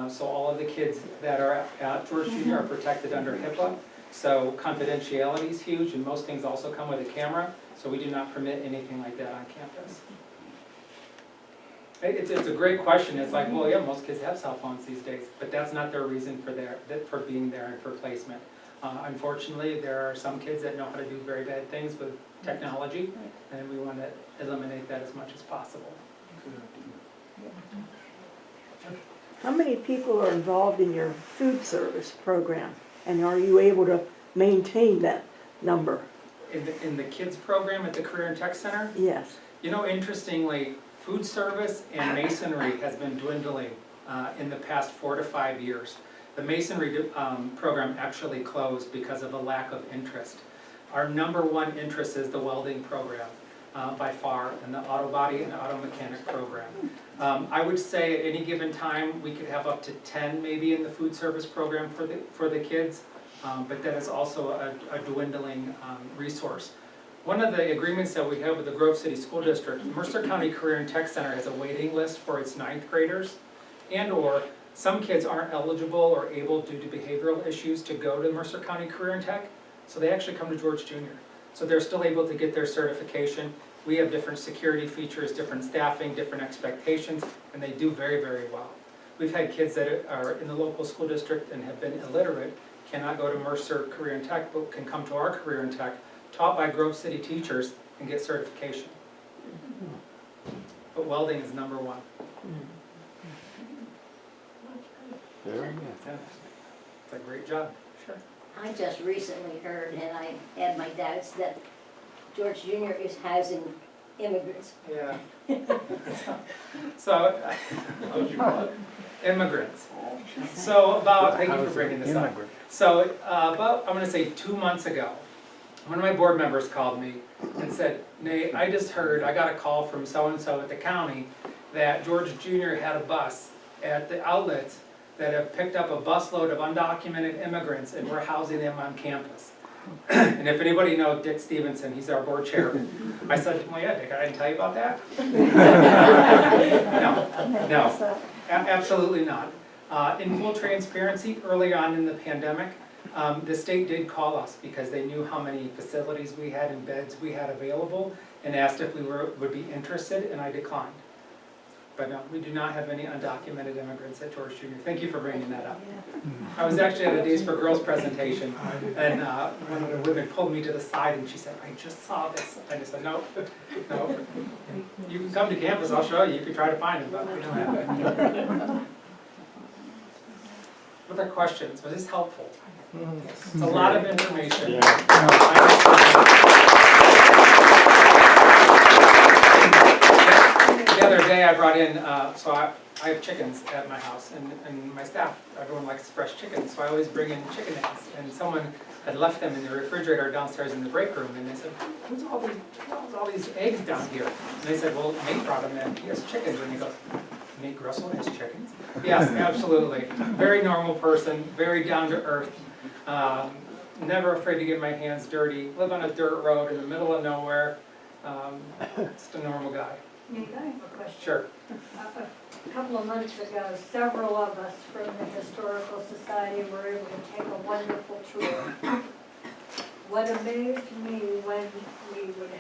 So all of the kids that are at George Junior are protected under HIPAA. So confidentiality is huge, and most things also come with a camera. So we do not permit anything like that on campus. It's a great question. It's like, well, yeah, most kids have cell phones these days, but that's not their reason for being there and for placement. Unfortunately, there are some kids that know how to do very bad things with technology, and we want to eliminate that as much as possible. How many people are involved in your food service program? And are you able to maintain that number? In the kids program at the Career and Tech Center, Yes. you know, interestingly, food service and masonry has been dwindling in the past 4 to 5 years. The masonry program actually closed because of a lack of interest. Our #1 interest is the welding program by far, and the auto body and auto mechanic program. I would say at any given time we could have up to 10 maybe in the food service program for the kids, but that is also a dwindling resource. One of the agreements that we have with the Grove City School District, Mercer County Career and Tech Center has a waiting list for its 9th graders, and/or some kids aren't eligible or able due to behavioral issues to go to Mercer County Career and Tech, so they actually come to George Junior. So they're still able to get their certification. We have different security features, different staffing, different expectations, and they do very, very well. We've had kids that are in the local school district and have been illiterate, cannot go to Mercer Career and Tech, but can come to our Career and Tech, taught by Grove City teachers, and get certification. But welding is #1. Very good. Yeah. It's a great job. Sure. I just recently heard, and I had my doubts, that George Junior is housing immigrants. Yeah. So, immigrants. So thank you for bringing this up. So about, I'm gonna say 2 months ago, one of my board members called me and said, Nate, I just heard, I got a call from so-and-so at the county that George Junior had a bus at the outlets that have picked up a busload of undocumented immigrants and we're housing them on campus. And if anybody knows Dick Stevenson, he's our board chair. I said, well, yeah, Dick, I didn't tell you about that? No, absolutely not. In full transparency, early on in the pandemic, the state did call us because they knew how many facilities we had and beds we had available and asked if we would be interested, and I declined. But no, we do not have any undocumented immigrants at George Junior. Thank you for bringing that up. I was actually at a Days for Girls presentation, and one of the women pulled me to the side and she said, I just saw this. I just said, no, no. You can come to campus, I'll show you. You can try to find them, but we don't have it. Other questions? Was this helpful? It's a lot of information. The other day I brought in, so I I have chickens at my house, and my staff, everyone likes fresh chicken, so I always bring in chicken eggs. And someone had left them in the refrigerator downstairs in the break room, and they said, who's all these eggs down here? And they said, well, Nate brought them in, he has chickens. And he goes, Nate Gressel has chickens? Yes, absolutely. Very normal person, very down to earth. Never afraid to get my hands dirty, live on a dirt road in the middle of nowhere. Just a normal guy. Nate, I have a question. Sure. A couple of months ago, several of us from the Historical Society were able to take a wonderful tour. What amazed me when we would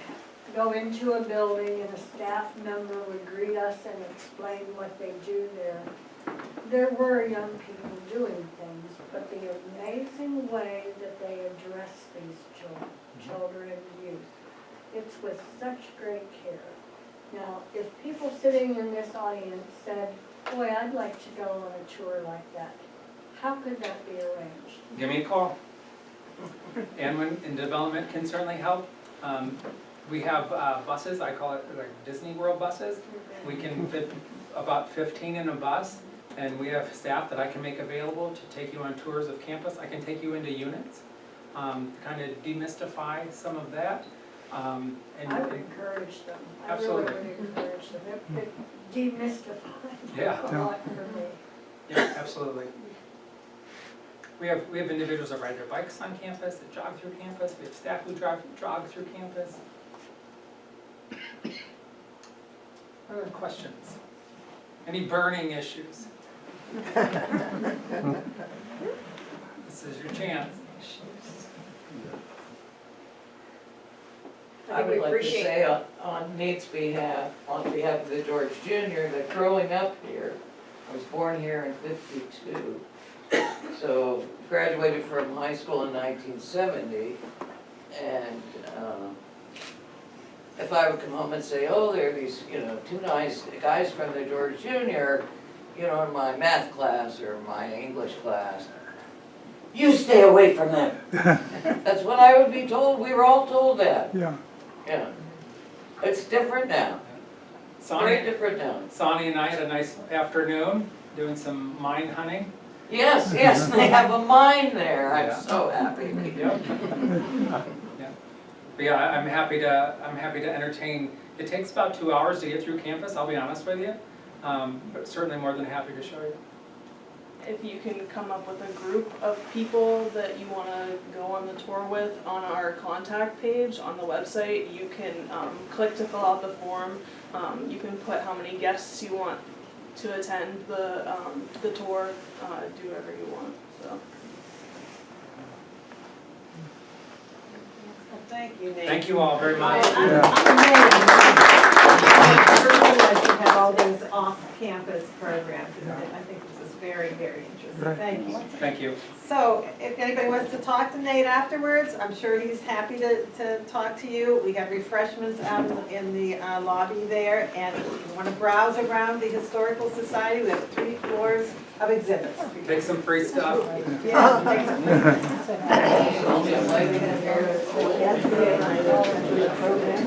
go into a building and a staff member would greet us and explain what they do there. There were young people doing things, but the amazing way that they address these children and youth, it's with such great care. Now, if people sitting in this audience said, boy, I'd like to go on a tour like that, how could that be arranged? Give me a call. And when in development can certainly help. We have buses, I call it like Disney World buses. We can fit about 15 in a bus, and we have staff that I can make available to take you on tours of campus. I can take you into units, kind of demystify some of that. I would encourage them. Absolutely. I really would encourage them. It demystified Yeah. a lot for me. Yeah, absolutely. We have individuals that ride their bikes on campus, that jog through campus. We have staff who jog through campus. Other questions? Any burning issues? This is your chance. I would like to say on Nate's behalf, on behalf of the George Junior, that growing up here, I was born here in '52. So graduated from high school in 1970, and if I would come home and say, oh, there are these, two nice guys from the George Junior, in my math class or my English class, you stay away from them. That's what I would be told. We were all told that. Yeah. Yeah. It's different now. Very different now. Sonny and I had a nice afternoon doing some mine hunting. Yes, they have a mine there. I'm Yeah. so happy. Yep. Yeah. But yeah, I'm happy to entertain. It takes about 2 hours to get through campus, I'll be honest with you. But certainly more than happy to show you. If you can come up with a group of people that you want to go on the tour with on our contact page on the website, you can click to fill out the form. You can put how many guests you want to attend the tour, do whatever you want. So. Well, thank you, Nate. Thank you all very much. I'm amazed. I never realized you had all these off-campus programs. I think this is very, very interesting. Right. Thank you. Thank you. So if anybody wants to talk to Nate afterwards, I'm sure he's happy to talk to you. We have refreshments out in the lobby there. And if you want to browse around the Historical Society, we have 3 floors of exhibits. Take some free stuff. Yeah, take some free. Only a lady in here. Yesterday, I went to the program.